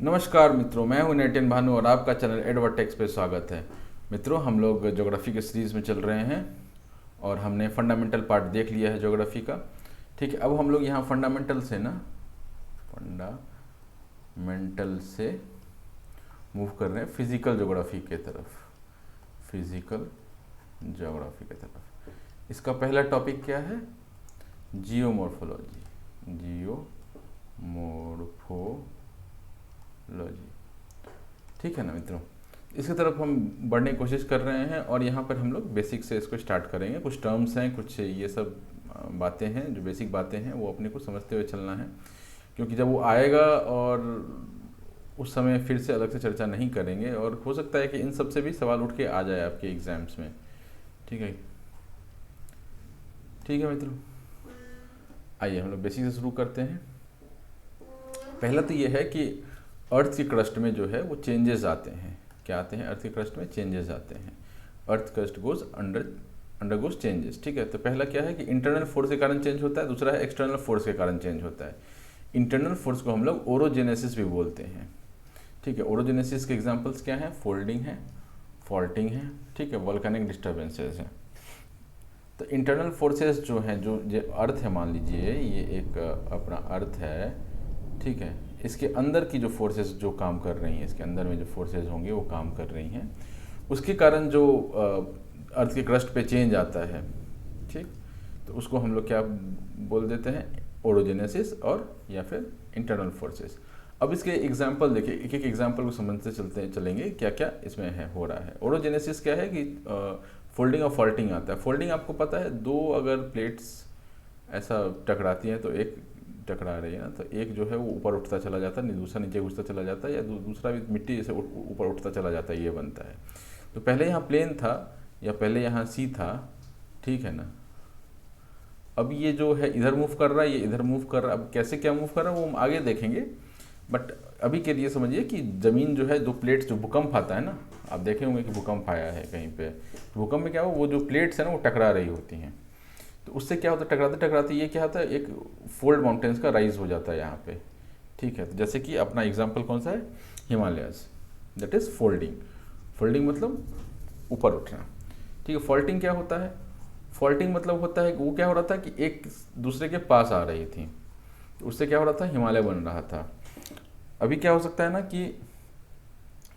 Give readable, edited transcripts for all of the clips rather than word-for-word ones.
नमस्कार मित्रों, मैं हूं नेटिन भानु और आपका चैनल एडवर्टेक्स पे स्वागत है। मित्रों, हम लोग ज्योग्राफी के सीरीज़ में चल रहे हैं और हमने फंडामेंटल पार्ट देख लिया है ज्योग्राफी का। ठीक है, अब हम लोग यहाँ फंडामेंटल से मूव कर रहे हैं फिजिकल ज्योग्राफी के तरफ। फिजिकल ज्योग्राफी के तरफ इसका पहला टॉपिक क्या है? जियोमॉर्फोलॉजी। ठीक है ना मित्रों, इसकी तरफ हम बढ़ने की कोशिश कर रहे हैं और यहाँ पर हम लोग बेसिक से इसको स्टार्ट करेंगे। कुछ टर्म्स हैं, कुछ ये सब बातें हैं, जो बेसिक बातें हैं वो अपने को समझते हुए चलना है, क्योंकि जब वो आएगा और उस समय फिर से अलग से चर्चा नहीं करेंगे और हो सकता है कि इन सब से भी सवाल उठ के आ जाए आपके एग्जाम्स में। ठीक है, ठीक है मित्रों, आइए हम लोग बेसिक से शुरू करते हैं। पहला तो ये है कि अर्थ की क्रस्ट में जो है वो चेंजेस आते हैं। क्या आते हैं? अर्थ की क्रस्ट में चेंजेस आते हैं। Earth crust goes undergoes changes. ठीक है, तो पहला क्या है कि इंटरनल फोर्स के कारण चेंज होता है, दूसरा है एक्सटर्नल फोर्स के कारण चेंज होता है। इंटरनल फोर्स को हम लोग ओरोजेनेसिस भी बोलते हैं। ठीक है, ओरोजेनेसिस के एग्जाम्पल्स क्या हैं? फोल्डिंग है, फॉल्टिंग है, ठीक है, वोल्केनिक डिस्टर्बेंसेस हैं। तो इंटरनल फोर्सेस जो हैं, जो अर्थ है, मान लीजिए ये एक अपना अर्थ है, ठीक है, इसके अंदर की जो फोर्सेस जो काम कर रही हैं, इसके अंदर में जो फोर्सेस होंगे वो काम कर रही हैं, उसके कारण जो अर्थ के क्रस्ट पे चेंज आता है, ठीक, तो उसको हम लोग क्या बोल देते हैं? ओरोजेनेसिस और या फिर इंटरनल फोर्सेस। अब इसके एग्जाम्पल देखिए, एक एक एग्जाम्पल को समझते चलेंगे क्या क्या इसमें है हो रहा है। ओरोजेनेसिस क्या है कि फोल्डिंग और फॉल्टिंग आता है। फोल्डिंग आपको पता है, दो अगर प्लेट्स ऐसा टकराती हैं तो एक टकरा रही है ना, तो एक जो है वो ऊपर उठता चला जाता है, दूसरा नीचे घुसता चला जाता है, या दूसरा भी मिट्टी से ऊपर उठता चला जाता है, ये बनता है। तो पहले यहाँ प्लेन था या पहले यहाँ सी था, ठीक है ना। अब ये जो है इधर मूव कर रहा है, ये इधर मूव कर रहा है। अब कैसे क्या मूव कर रहा है वो हम आगे देखेंगे, बट अभी के लिए समझिए कि ज़मीन जो है, दो प्लेट्स, जो भूकंप आता है ना, आप देखे होंगे कि भूकंप आया है कहीं पे। भूकंप में क्या हो, वो जो प्लेट्स है ना वो टकरा रही होती हैं, तो उससे क्या होता है, टकराते टकराते ये क्या होता है, एक फोल्ड माउंटेन्स का राइज हो जाता है यहाँ पे। ठीक है, तो जैसे कि अपना एग्जांपल कौन सा है? Himalayas, that is folding. Folding मतलब ऊपर उठना। ठीक है, फॉल्टिंग क्या होता है? फॉल्टिंग मतलब होता है वो क्या हो रहा था कि एक दूसरे के पास आ रही थी, तो उससे क्या हो रहा था? हिमालय बन रहा था। अभी क्या हो सकता है ना कि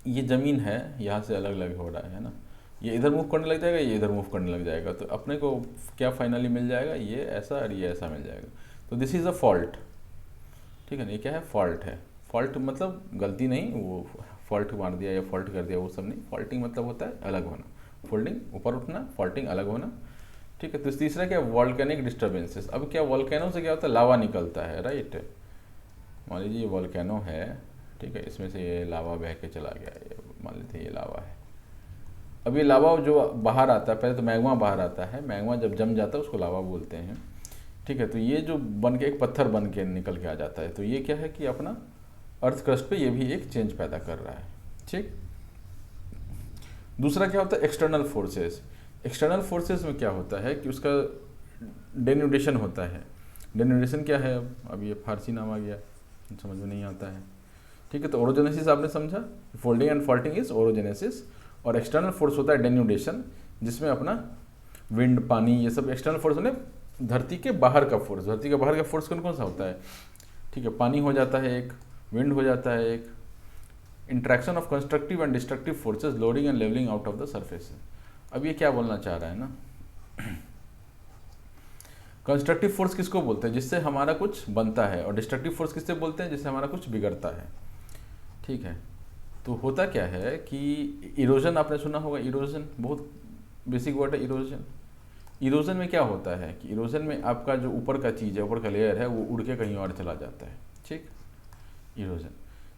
ये ज़मीन है, यहाँ से अलग अलग हो रहा है ना, ये इधर मूव करने लग जाएगा, ये इधर मूव करने लग जाएगा, तो अपने को क्या फाइनली मिल जाएगा? ये ऐसा और ये ऐसा मिल जाएगा। तो दिस इज़ अ फॉल्ट। ठीक है ना, ये क्या है? फॉल्ट है। फॉल्ट मतलब गलती नहीं, वो फॉल्ट मार दिया या फॉल्ट कर दिया, वो सब नहीं। फॉल्टिंग मतलब होता है अलग होना। फोल्डिंग ऊपर उठना, फॉल्टिंग अलग होना। ठीक है, तो तीसरा क्या? Volcanic disturbances. अब क्या, वॉल्केनो से क्या होता है? लावा निकलता है, राइट। मान लीजिए ये वॉल्केनो है, ठीक है, इसमें से ये लावा बह के चला गया, ये मान लेते हैं ये लावा है। अब ये लावा जो बाहर आता है, पहले तो मैग्मा बाहर आता है, मैग्मा जब जम जाता है उसको लावा बोलते हैं। ठीक है, तो ये जो बन के एक पत्थर बन के निकल के आ जाता है, तो ये क्या है कि अपना अर्थ क्रस्ट पे ये भी एक चेंज पैदा कर रहा है। ठीक, दूसरा क्या होता है? External forces. एक्सटर्नल फोर्सेस में क्या होता है कि उसका डेन्यूडेशन होता है। डेन्यूडेशन क्या है? अब ये फारसी नाम आ गया, समझ में नहीं आता है। ठीक है, तो ओरोजेनेसिस आपने समझा, folding and faulting is orogenesis. और एक्सटर्नल फोर्स होता है डेन्यूडेशन, जिसमें अपना विंड, पानी, ये सब एक्सटर्नल फोर्स होने, धरती के बाहर का फोर्स। धरती के बाहर का फोर्स कौन कौन सा होता है? ठीक है, पानी हो जाता है एक, विंड हो जाता है एक, interaction of constructive and destructive forces, loading and levelling out of the surface. अब ये क्या बोलना चाह रहा है ना, कंस्ट्रक्टिव फोर्स किसको बोलते हैं? जिससे हमारा कुछ बनता है। और डिस्ट्रक्टिव फोर्स किससे बोलते हैं? जिससे हमारा कुछ बिगड़ता है। ठीक है, तो होता क्या है कि इरोजन आपने सुना होगा। इरोजन बहुत बेसिक वर्ड है, इरोजन। इरोजन में क्या होता है कि इरोजन में आपका जो ऊपर का चीज़ है, ऊपर का लेयर है, वो उड़ के कहीं और चला जाता है। ठीक, इरोजन।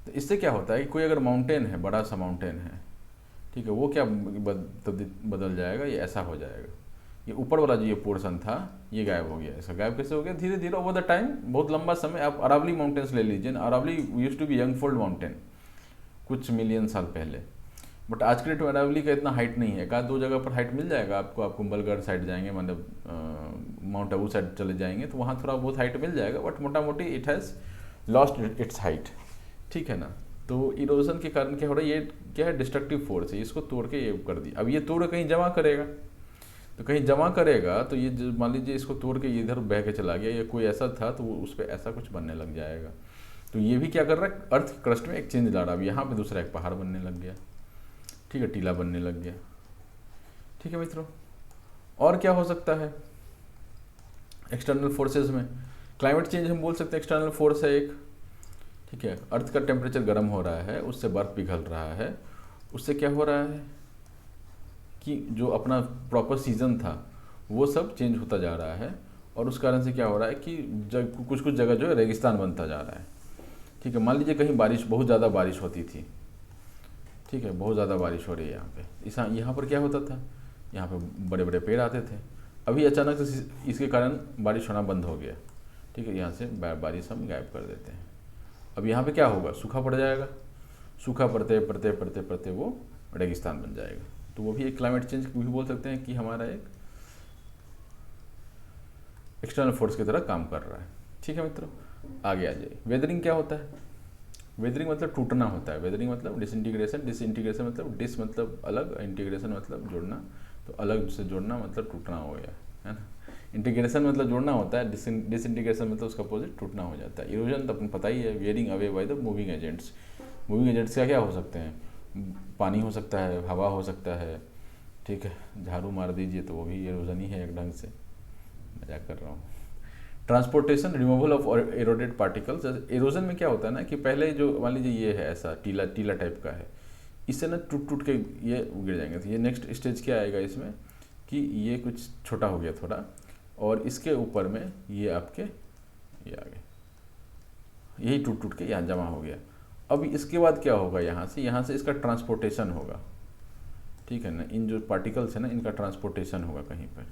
तो इससे क्या होता है कि कोई अगर माउंटेन है, बड़ा सा माउंटेन है, ठीक है, वो क्या बदल जाएगा, ये ऐसा हो जाएगा, ये ऊपर वाला जो ये पोर्शन था ये गायब हो गया। इसका गायब कैसे हो गया? धीरे धीरे ओवर द टाइम, बहुत लंबा समय। आप अरावली माउंटेन्स ले लीजिए ना, Aravalli used to be young fold mountain कुछ मिलियन साल पहले, बट आज के डेट में अरावली का इतना हाइट नहीं है। एक आध दो जगह पर हाइट मिल जाएगा आपको, आप कुंभलगढ़ साइड जाएंगे, मतलब माउंट आबू साइड चले जाएंगे तो वहाँ थोड़ा बहुत हाइट मिल जाएगा, बट मोटा मोटी it has lost its height. ठीक है ना, तो इरोजन के कारण क्या हो रहा है, ये क्या है, डिस्ट्रक्टिव फोर्स है, इसको तोड़ के ये कर दी। अब ये तोड़ कहीं जमा करेगा, तो कहीं जमा करेगा तो ये मान लीजिए इसको तोड़ के इधर बह के चला गया, या कोई ऐसा था तो वो उस पर ऐसा कुछ बनने लग जाएगा। तो ये भी क्या कर रहा है, अर्थ के क्रस्ट में एक चेंज ला रहा है। अब यहाँ पे दूसरा एक पहाड़ बनने लग गया, ठीक है, टीला बनने लग गया। ठीक है मित्रों, और क्या हो सकता है एक्सटर्नल फोर्सेज में? क्लाइमेट चेंज हम बोल सकते हैं एक्सटर्नल फोर्स है एक, ठीक है। अर्थ का टेम्परेचर गर्म हो रहा है, उससे बर्फ पिघल रहा है, उससे क्या हो रहा है कि जो अपना प्रॉपर सीजन था वो सब चेंज होता जा रहा है, और उस कारण से क्या हो रहा है कि कुछ कुछ जगह जो है रेगिस्तान बनता जा रहा है। ठीक है, मान लीजिए कहीं बारिश, बहुत ज़्यादा बारिश होती थी, ठीक है, बहुत ज़्यादा बारिश हो रही है यहाँ पे, यहाँ पर क्या होता था, यहाँ पे बड़े बड़े पेड़ आते थे। अभी अचानक से इसके कारण बारिश होना बंद हो गया, ठीक है, यहाँ से बारिश हम गायब कर देते हैं। अब यहाँ पे क्या होगा, सूखा पड़ जाएगा, सूखा पड़ते पड़ते पड़ते पड़ते वो रेगिस्तान बन जाएगा। तो वो भी एक क्लाइमेट चेंज भी बोल सकते हैं कि हमारा एक एक्सटर्नल फोर्स की तरह काम कर रहा है। ठीक है मित्रों, आगे आ जाइए। वेदरिंग क्या होता है? वेदरिंग मतलब टूटना होता है। वेदरिंग मतलब डिसइंटीग्रेशन, डिसइंटीग्रेशन मतलब डिस मतलब अलग, इंटीग्रेशन मतलब जोड़ना, तो अलग से जोड़ना मतलब टूटना हो गया, है ना। इंटीग्रेशन मतलब जोड़ना होता है, डिसइंटीग्रेशन मतलब उसका अपोजिट टूटना हो जाता है। इरोजन तो अपन पता ही है, wearing away by the moving agents. Moving agents क्या क्या हो सकते हैं? पानी हो सकता है, हवा हो सकता है, ठीक है, झाड़ू मार दीजिए तो वो भी इरोजन ही है एक ढंग से, मजाक कर रहा हूँ। Transportation, removal of eroded particles. Erosion में क्या होता है ना कि पहले जो मान लीजिए ये है ऐसा टीला टीला टाइप का है, इससे ना टूट टूट के ये गिर जाएंगे। तो ये नेक्स्ट स्टेज क्या आएगा इसमें कि ये कुछ छोटा हो गया थोड़ा, और इसके ऊपर में ये आपके ये आ गए, यही टूट टूट के यहाँ जमा हो गया। अब इसके बाद क्या होगा, यहाँ से इसका ट्रांसपोर्टेशन होगा, ठीक है ना। इन जो पार्टिकल्स है ना, इनका ट्रांसपोर्टेशन होगा कहीं पर,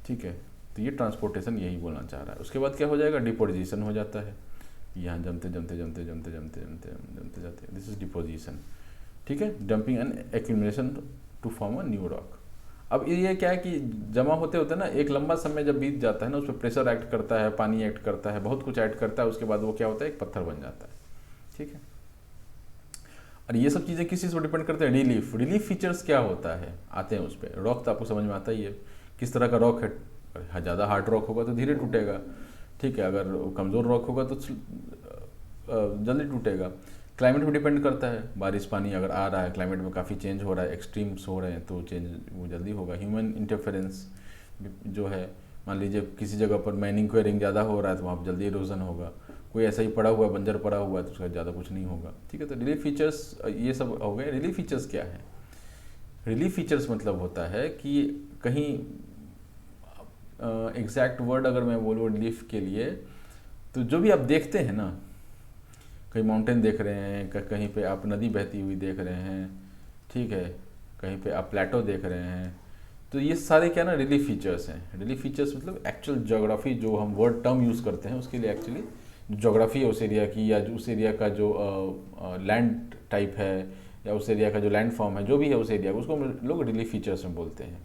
ठीक है। तो ये ट्रांसपोर्टेशन यही बोलना चाह रहा है। उसके बाद क्या हो जाएगा, डिपोजिशन हो जाता है, यहाँ जमते जमते जमते जमते जमते जमते जमते जाते, दिस इज डिपोजिशन, ठीक है। Dumping and accumulation to form a new rock. अब ये क्या है कि जमा होते होते ना एक लंबा समय जब बीत जाता है ना, उस पर प्रेशर एक्ट करता है, पानी एक्ट करता है, बहुत कुछ एक्ट करता है, उसके बाद वो क्या होता है, एक पत्थर बन जाता है, ठीक है। और ये सब चीज़ें किस चीज़ पर डिपेंड करते हैं, रिलीफ फीचर्स क्या होता है, आते हैं उस पर। रॉक तो आपको समझ में आता ही है किस तरह का रॉक है। ज़्यादा हार्ड रॉक होगा तो धीरे टूटेगा, ठीक है, अगर कमज़ोर रॉक होगा तो जल्दी टूटेगा। क्लाइमेट पे डिपेंड करता है, बारिश पानी अगर आ रहा है, क्लाइमेट में काफ़ी चेंज हो रहा है, एक्सट्रीम्स हो रहे हैं, तो चेंज वो जल्दी होगा। ह्यूमन इंटरफेरेंस जो है, मान लीजिए किसी जगह पर माइनिंग क्वेरिंग ज़्यादा हो रहा है तो वहाँ पर जल्दी इरोजन होगा। कोई ऐसा ही पड़ा हुआ है, बंजर पड़ा हुआ है, तो उसका ज़्यादा कुछ नहीं होगा, ठीक है। तो रिलीफ फीचर्स ये सब हो गए। रिलीफ फीचर्स क्या है? रिलीफ फीचर्स मतलब होता है कि कहीं एग्जैक्ट वर्ड अगर मैं बोलूँ रिलीफ के लिए, तो जो भी आप देखते हैं ना, कहीं माउंटेन देख रहे हैं, कहीं पे आप नदी बहती हुई देख रहे हैं, ठीक है, कहीं पे आप प्लेटो देख रहे हैं, तो ये सारे क्या ना रिलीफ फीचर्स हैं। रिलीफ फीचर्स मतलब एक्चुअल ज्योग्राफी जो हम वर्ड टर्म यूज़ करते हैं उसके लिए एक्चुअली ज्योग्राफी है उस एरिया की, या उस एरिया का जो लैंड टाइप है, या उस एरिया का जो लैंड फॉर्म है, जो भी है उस एरिया को, उसको लोग रिलीफ फीचर्स में बोलते हैं,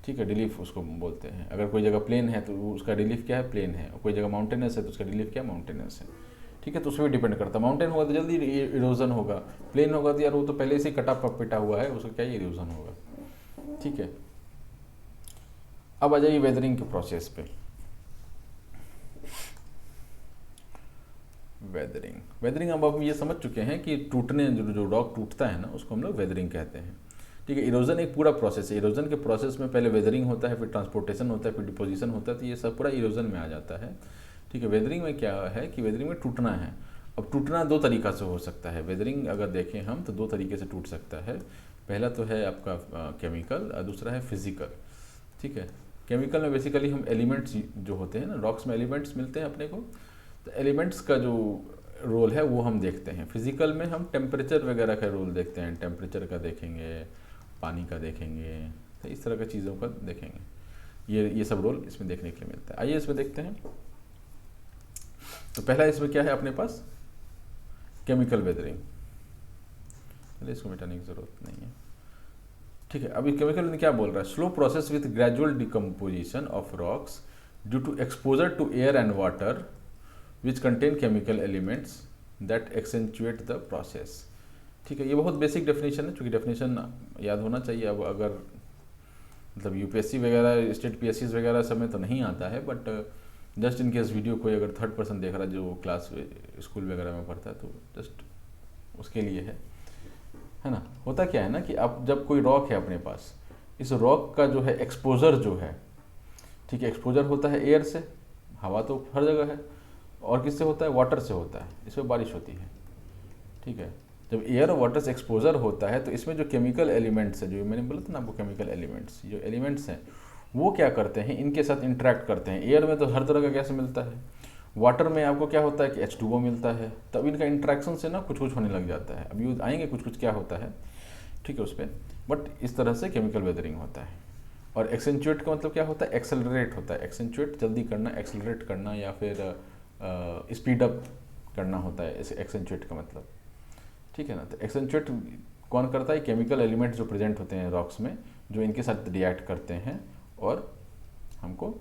ठीक है। रिलीफ उसको बोलते हैं। अगर कोई जगह प्लेन है तो उसका रिलीफ क्या है, प्लेन है। और कोई जगह माउंटेनस है तो उसका रिलीफ क्या है, माउंटेनस है, ठीक है। तो उसमें डिपेंड करता है, माउंटेन होगा तो जल्दी इरोजन होगा, प्लेन होगा तो यार वो तो पहले से ही कटा पिटा हुआ है, उसका क्या ही इरोजन होगा, ठीक है। अब आ जाइए वेदरिंग के प्रोसेस पे। वेदरिंग अब हम ये समझ चुके हैं कि टूटने जो रॉक टूटता है ना, उसको हम लोग वेदरिंग कहते हैं, ठीक है। इरोजन एक पूरा प्रोसेस है। इरोजन के प्रोसेस में पहले वेदरिंग होता है, फिर ट्रांसपोर्टेशन होता है, फिर डिपोजिशन होता है, तो ये सब पूरा इरोजन में आ जाता है, ठीक है। वेदरिंग में क्या है कि वेदरिंग में टूटना है। अब टूटना दो तरीक़ा से हो सकता है। वेदरिंग अगर देखें हम तो दो तरीके से टूट सकता है। पहला तो है आपका केमिकल और दूसरा है फिजिकल, ठीक है। केमिकल में बेसिकली हम एलिमेंट्स जो होते हैं ना, रॉक्स में एलिमेंट्स मिलते हैं अपने को, तो एलिमेंट्स का जो रोल है वो हम देखते हैं। फिजिकल में हम टेम्परेचर वगैरह का रोल देखते हैं, टेम्परेचर का देखेंगे, पानी का देखेंगे, तो इस तरह की चीज़ों का देखेंगे। ये सब रोल इसमें देखने के लिए मिलता है। आइए इसमें देखते हैं। तो पहला इसमें क्या है अपने पास, केमिकल वेदरिंग। चलिए इसको मिटाने की ज़रूरत नहीं है, ठीक है। अभी केमिकल में क्या बोल रहा है, slow process with gradual decomposition of rocks due to exposure to air and water which contain chemical elements that accentuate the process. ठीक है, ये बहुत बेसिक डेफिनेशन है, चूँकि डेफिनेशन याद होना चाहिए। अब अगर मतलब यूपीएससी वगैरह, स्टेट पीएससी वगैरह सब में तो नहीं आता है, but just in case video कोई अगर थर्ड पर्सन देख रहा है जो क्लास स्कूल वगैरह में पढ़ता है, तो जस्ट उसके लिए है ना। होता क्या है ना कि अब जब कोई रॉक है अपने पास, इस रॉक का जो है एक्सपोजर जो है, ठीक है, एक्सपोजर होता है एयर से, हवा तो हर जगह है, और किससे होता है, वाटर से होता है, इसमें बारिश होती है। ठीक है, जब एयर और वाटर से एक्सपोजर होता है तो इसमें जो केमिकल एलिमेंट्स है, जो मैंने बोला था ना आपको, केमिकल एलिमेंट्स, जो एलिमेंट्स हैं वो क्या करते हैं, इनके साथ इंटरेक्ट करते हैं। एयर में तो हर तरह का गैस मिलता है, वाटर में आपको क्या होता है कि H2O मिलता है, तब इनका इंट्रैक्शन से ना कुछ कुछ होने लग जाता है। अभी आएंगे कुछ कुछ क्या होता है, ठीक है, उस पर। बट इस तरह से केमिकल वेदरिंग होता है। और एक्सेंचुएट का मतलब क्या होता है, एक्सेलरेट होता है। एक्सेंचुएट जल्दी करना, एक्सेलरेट करना, या फिर स्पीड अप करना होता है इस एक्सेंचुएट का मतलब। ठीक है ना, तो एक्सेंचुएट कौन करता है, केमिकल एलिमेंट जो प्रेजेंट होते हैं रॉक्स में, जो इनके साथ रिएक्ट करते हैं, और हमको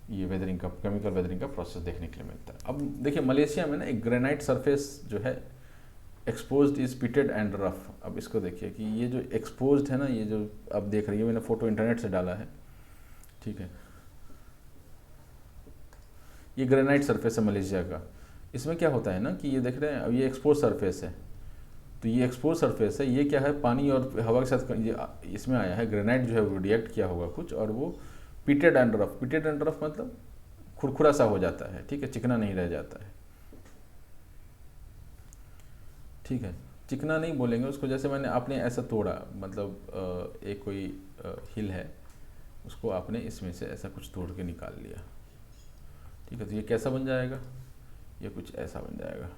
ये वेदरिंग का, केमिकल वेदरिंग का प्रोसेस देखने के लिए मिलता है। अब देखिए मलेशिया में ना एक ग्रेनाइट सरफेस जो है exposed is pitted and rough. अब इसको देखिए कि ये जो एक्सपोज्ड है ना, ये जो आप देख रही है, मैंने फोटो इंटरनेट से डाला है, ठीक है, ये ग्रेनाइट सरफेस है मलेशिया का। इसमें क्या होता है ना कि ये देख रहे हैं, अब ये एक्सपोज सरफेस है, तो ये एक्सपोज सरफेस है, ये क्या है, पानी और हवा के साथ ये इसमें आया है, ग्रेनाइट जो है वो रिएक्ट किया होगा कुछ, और वो pitted and rough. Pitted and rough मतलब खुरखुरा सा हो जाता है, ठीक है, चिकना नहीं रह जाता है। ठीक है, चिकना नहीं बोलेंगे उसको, जैसे मैंने आपने ऐसा तोड़ा, मतलब एक कोई हिल है, उसको आपने इसमें से ऐसा कुछ तोड़ के निकाल लिया, ठीक है, तो ये कैसा बन जाएगा, ये कुछ ऐसा बन जाएगा,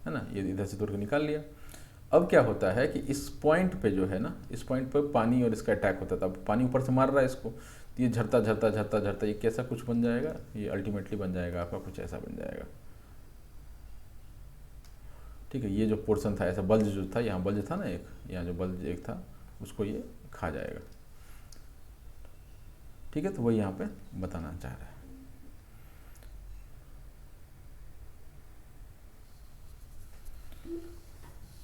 है ना, ये इधर से तोड़ के निकाल लिया। अब क्या होता है कि इस पॉइंट पे जो है ना, इस पॉइंट पे पानी और इसका अटैक होता था, अब पानी ऊपर से मार रहा है इसको, तो ये झरता झरता झरता झरता ये कैसा कुछ बन जाएगा, ये अल्टीमेटली बन जाएगा आपका कुछ ऐसा बन जाएगा। ठीक है, ये जो पोर्शन था, ऐसा बल्ज जो था, यहाँ बल्ज था ना एक, यहाँ जो बल्ज एक था, उसको ये खा जाएगा। ठीक है, तो वही यहाँ पे बताना चाह रहा है।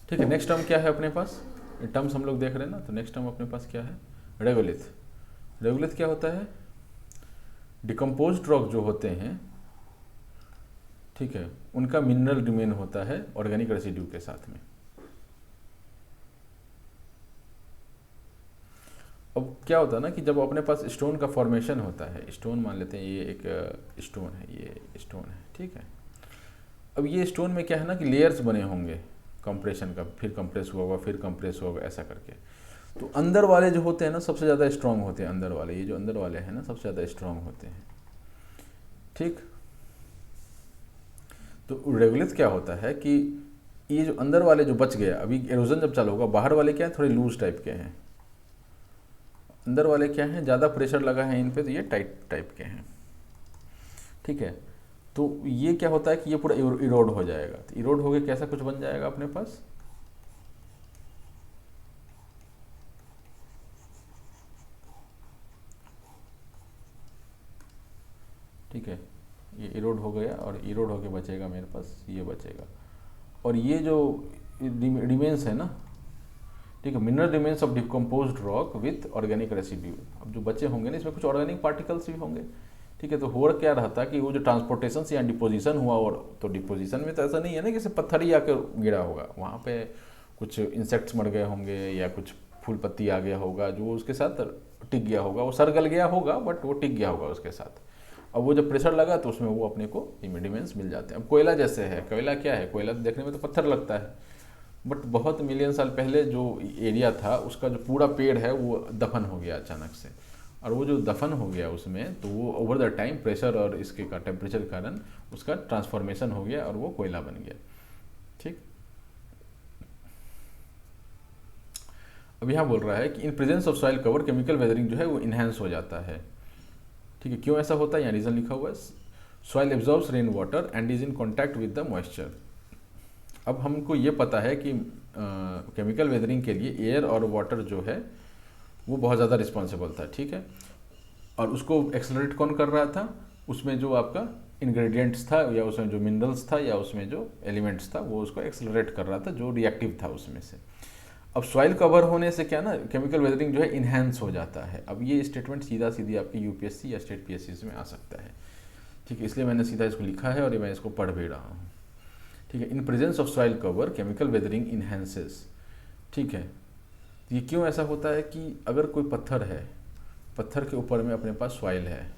ठीक है, नेक्स्ट टर्म क्या है अपने पास, टर्म्स हम लोग देख रहे हैं ना, तो नेक्स्ट टर्म अपने पास क्या है, रेगोलिथ। रेगोलिथ क्या होता है, डिकम्पोज्ड रॉक जो होते हैं, ठीक है, उनका मिनरल रिमेन होता है ऑर्गेनिक रेसिड्यू के साथ में। अब क्या होता है ना कि जब अपने पास स्टोन का फॉर्मेशन होता है, स्टोन मान लेते हैं, ये एक स्टोन है, ये स्टोन है, ठीक है। अब ये स्टोन में क्या है ना कि लेयर्स बने होंगे कंप्रेशन का, फिर कंप्रेस हुआ होगा, फिर कंप्रेस होगा, ऐसा करके। तो अंदर वाले जो होते हैं ना सबसे ज़्यादा स्ट्रांग होते हैं, अंदर वाले, ये जो अंदर वाले हैं ना सबसे ज़्यादा स्ट्रांग होते हैं। ठीक, तो रेगुलिथ क्या होता है कि ये जो अंदर वाले जो बच गया, अभी एरोजन जब चालू होगा, बाहर वाले क्या है, थोड़े लूज टाइप के हैं, अंदर वाले क्या हैं, ज़्यादा प्रेशर लगा है इन पे, तो ये टाइट टाइप के हैं। ठीक है, तो ये क्या होता है कि ये पूरा इरोड हो जाएगा, तो इरोड हो गया, कैसा कुछ बन जाएगा अपने पास, ठीक है, ये इरोड हो गया, और इरोड होके बचेगा मेरे पास, ये बचेगा। और ये जो रिमेन्स है ना, ठीक है, mineral remains of decomposed rock with organic residue. अब जो बचे होंगे ना, इसमें कुछ ऑर्गेनिक पार्टिकल्स भी होंगे। ठीक है, तो हो क्या रहता कि वो जो ट्रांसपोर्टेशन से या डिपोजिशन हुआ, और तो डिपोजिशन में तो ऐसा नहीं है ना कि सिर्फ पत्थर ही आकर गिरा होगा, वहाँ पे कुछ इंसेक्ट्स मर गए होंगे, या कुछ फूल पत्ती आ गया होगा जो उसके साथ टिक गया होगा, वो सर गल गया होगा बट वो टिक गया होगा उसके साथ। अब वो जब प्रेशर लगा तो उसमें वो अपने को इमिडिमेंट्स मिल जाते हैं। अब कोयला जैसे है, कोयला क्या है, कोयला देखने में तो पत्थर लगता है, बट बहुत मिलियन साल पहले जो एरिया था उसका जो पूरा पेड़ है वो दफन हो गया अचानक से, और वो जो दफन हो गया उसमें, तो वो ओवर द टाइम प्रेशर और इसके का टेम्परेचर के कारण उसका ट्रांसफॉर्मेशन हो गया और वो कोयला बन गया। ठीक, अब यहाँ बोल रहा है कि in presence of soil cover chemical weathering जो है वो इन्हेंस हो जाता है। ठीक है, क्यों ऐसा होता है, यहाँ रीजन लिखा हुआ है, soil absorbs rain water and is in contact with the moisture. अब हमको ये पता है कि केमिकल वेदरिंग के लिए एयर और वाटर जो है वो बहुत ज़्यादा रिस्पॉन्सिबल था। ठीक है, और उसको एक्सेलरेट कौन कर रहा था, उसमें जो आपका इंग्रेडिएंट्स था या उसमें जो मिनरल्स था या उसमें जो एलिमेंट्स था वो उसको एक्सेलरेट कर रहा था, जो रिएक्टिव था उसमें से। अब सॉइल कवर होने से क्या ना, केमिकल वेदरिंग जो है इन्हेंस हो जाता है। अब ये स्टेटमेंट सीधा सीधी आपकी यूपीएससी या स्टेट पीएससी में आ सकता है, ठीक है, इसलिए मैंने सीधा इसको लिखा है और ये मैं इसको पढ़ भी रहा हूँ, ठीक है। In presence of soil cover chemical weathering enhances, ठीक है। ये क्यों ऐसा होता है कि अगर कोई पत्थर है, पत्थर के ऊपर में अपने पास सॉइल है,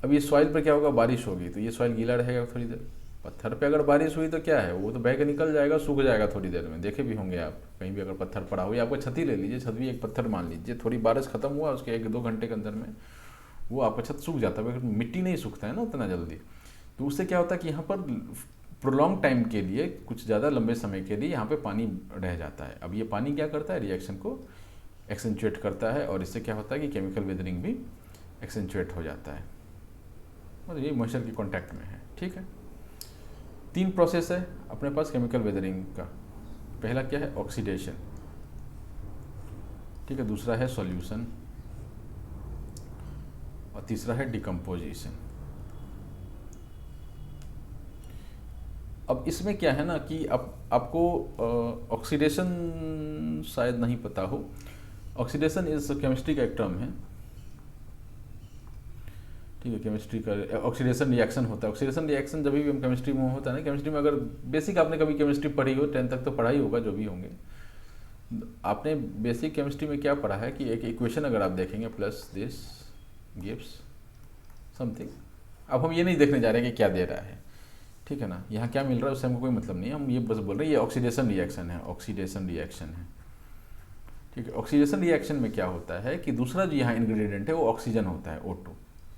अब ये सॉइल पर क्या होगा, बारिश होगी तो ये सॉइल गीला रहेगा थोड़ी देर। पत्थर पे अगर बारिश हुई तो क्या है, वो तो बह के निकल जाएगा, सूख जाएगा थोड़ी देर में। देखे भी होंगे आप कहीं भी अगर पत्थर पड़ा हो, या आपको छत ही ले लीजिए, छत भी एक पत्थर मान लीजिए, थोड़ी बारिश खत्म हुआ उसके 1-2 घंटे के अंदर में वो आपका छत सूख जाता है, मिट्टी नहीं सूखता है ना उतना जल्दी। तो उससे क्या होता है कि यहाँ पर प्रोलॉन्ग टाइम के लिए, कुछ ज़्यादा लंबे समय के लिए यहाँ पे पानी रह जाता है। अब ये पानी क्या करता है, रिएक्शन को एक्सेंचुएट करता है, और इससे क्या होता है कि केमिकल वेदरिंग भी एक्सेंचुएट हो जाता है, मतलब ये मॉइस्चर के कांटेक्ट में है, ठीक है। 3 प्रोसेस है अपने पास केमिकल वेदरिंग का। पहला क्या है, ऑक्सीडेशन, ठीक है, दूसरा है सॉल्यूशन, और तीसरा है डिकम्पोजिशन। अब इसमें क्या है ना कि आपको ऑक्सीडेशन शायद नहीं पता हो। ऑक्सीडेशन इज केमिस्ट्री का एक टर्म है, ठीक है, केमिस्ट्री का ऑक्सीडेशन रिएक्शन होता है। ऑक्सीडेशन रिएक्शन जब भी हम केमिस्ट्री में होता है ना, केमिस्ट्री में अगर बेसिक आपने कभी केमिस्ट्री पढ़ी हो, 10 तक तो पढ़ा ही होगा जो भी होंगे, आपने बेसिक केमिस्ट्री में क्या पढ़ा है कि एक इक्वेशन अगर आप देखेंगे, प्लस दिस गिव्स समथिंग। अब हम ये नहीं देखने जा रहे हैं कि क्या दे रहा है, ठीक है ना, यहाँ क्या मिल रहा है उससे हमको कोई मतलब नहीं है, हम ये बस बोल रहे हैं ये ऑक्सीडेशन रिएक्शन है, ऑक्सीडेशन रिएक्शन है, ठीक है। ऑक्सीडेशन रिएक्शन में क्या होता है कि दूसरा जो यहाँ इंग्रेडिएंट है वो ऑक्सीजन होता है, O2।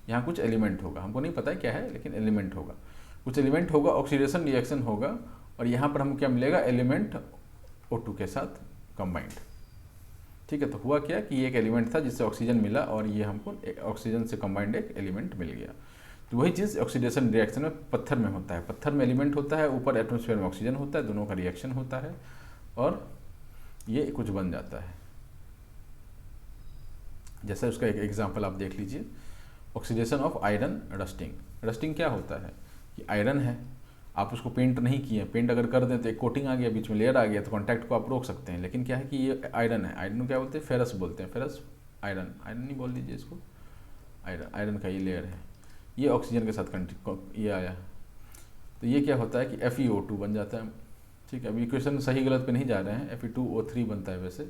यहाँ कुछ एलिमेंट होगा, हमको नहीं पता है क्या है, लेकिन एलिमेंट होगा, कुछ एलिमेंट होगा, ऑक्सीडेशन रिएक्शन होगा, और यहाँ पर हम क्या मिलेगा, एलिमेंट O2 के साथ कंबाइंड, ठीक है। तो हुआ क्या कि ये एक एलिमेंट था जिससे ऑक्सीजन मिला, और ये हमको ऑक्सीजन से कंबाइंड एक एलिमेंट मिल गया। तो वही चीज़ ऑक्सीडेशन रिएक्शन में पत्थर में होता है। पत्थर में एलिमेंट होता है, ऊपर एटमॉस्फेयर में ऑक्सीजन होता है, दोनों का रिएक्शन होता है और ये कुछ बन जाता है। जैसे उसका एक एग्जांपल आप देख लीजिए, oxidation of iron rusting. Rusting क्या होता है कि आयरन है, आप उसको पेंट नहीं किए, पेंट अगर कर दें तो एक कोटिंग आ गया, बीच में लेयर आ गया, तो कॉन्टैक्ट को आप रोक सकते हैं। लेकिन क्या है कि ये आयरन है, आयरन को क्या बोलते हैं, फेरस बोलते हैं, फेरस आयरन, आयरन नहीं बोल दीजिए इसको, आयरन, आयरन का ये लेयर है, ये ऑक्सीजन के साथ ये आया, तो ये क्या होता है कि FeO2 बन जाता है, ठीक है। अब इक्वेशन सही गलत पे नहीं जा रहे हैं, Fe2O3 बनता है वैसे,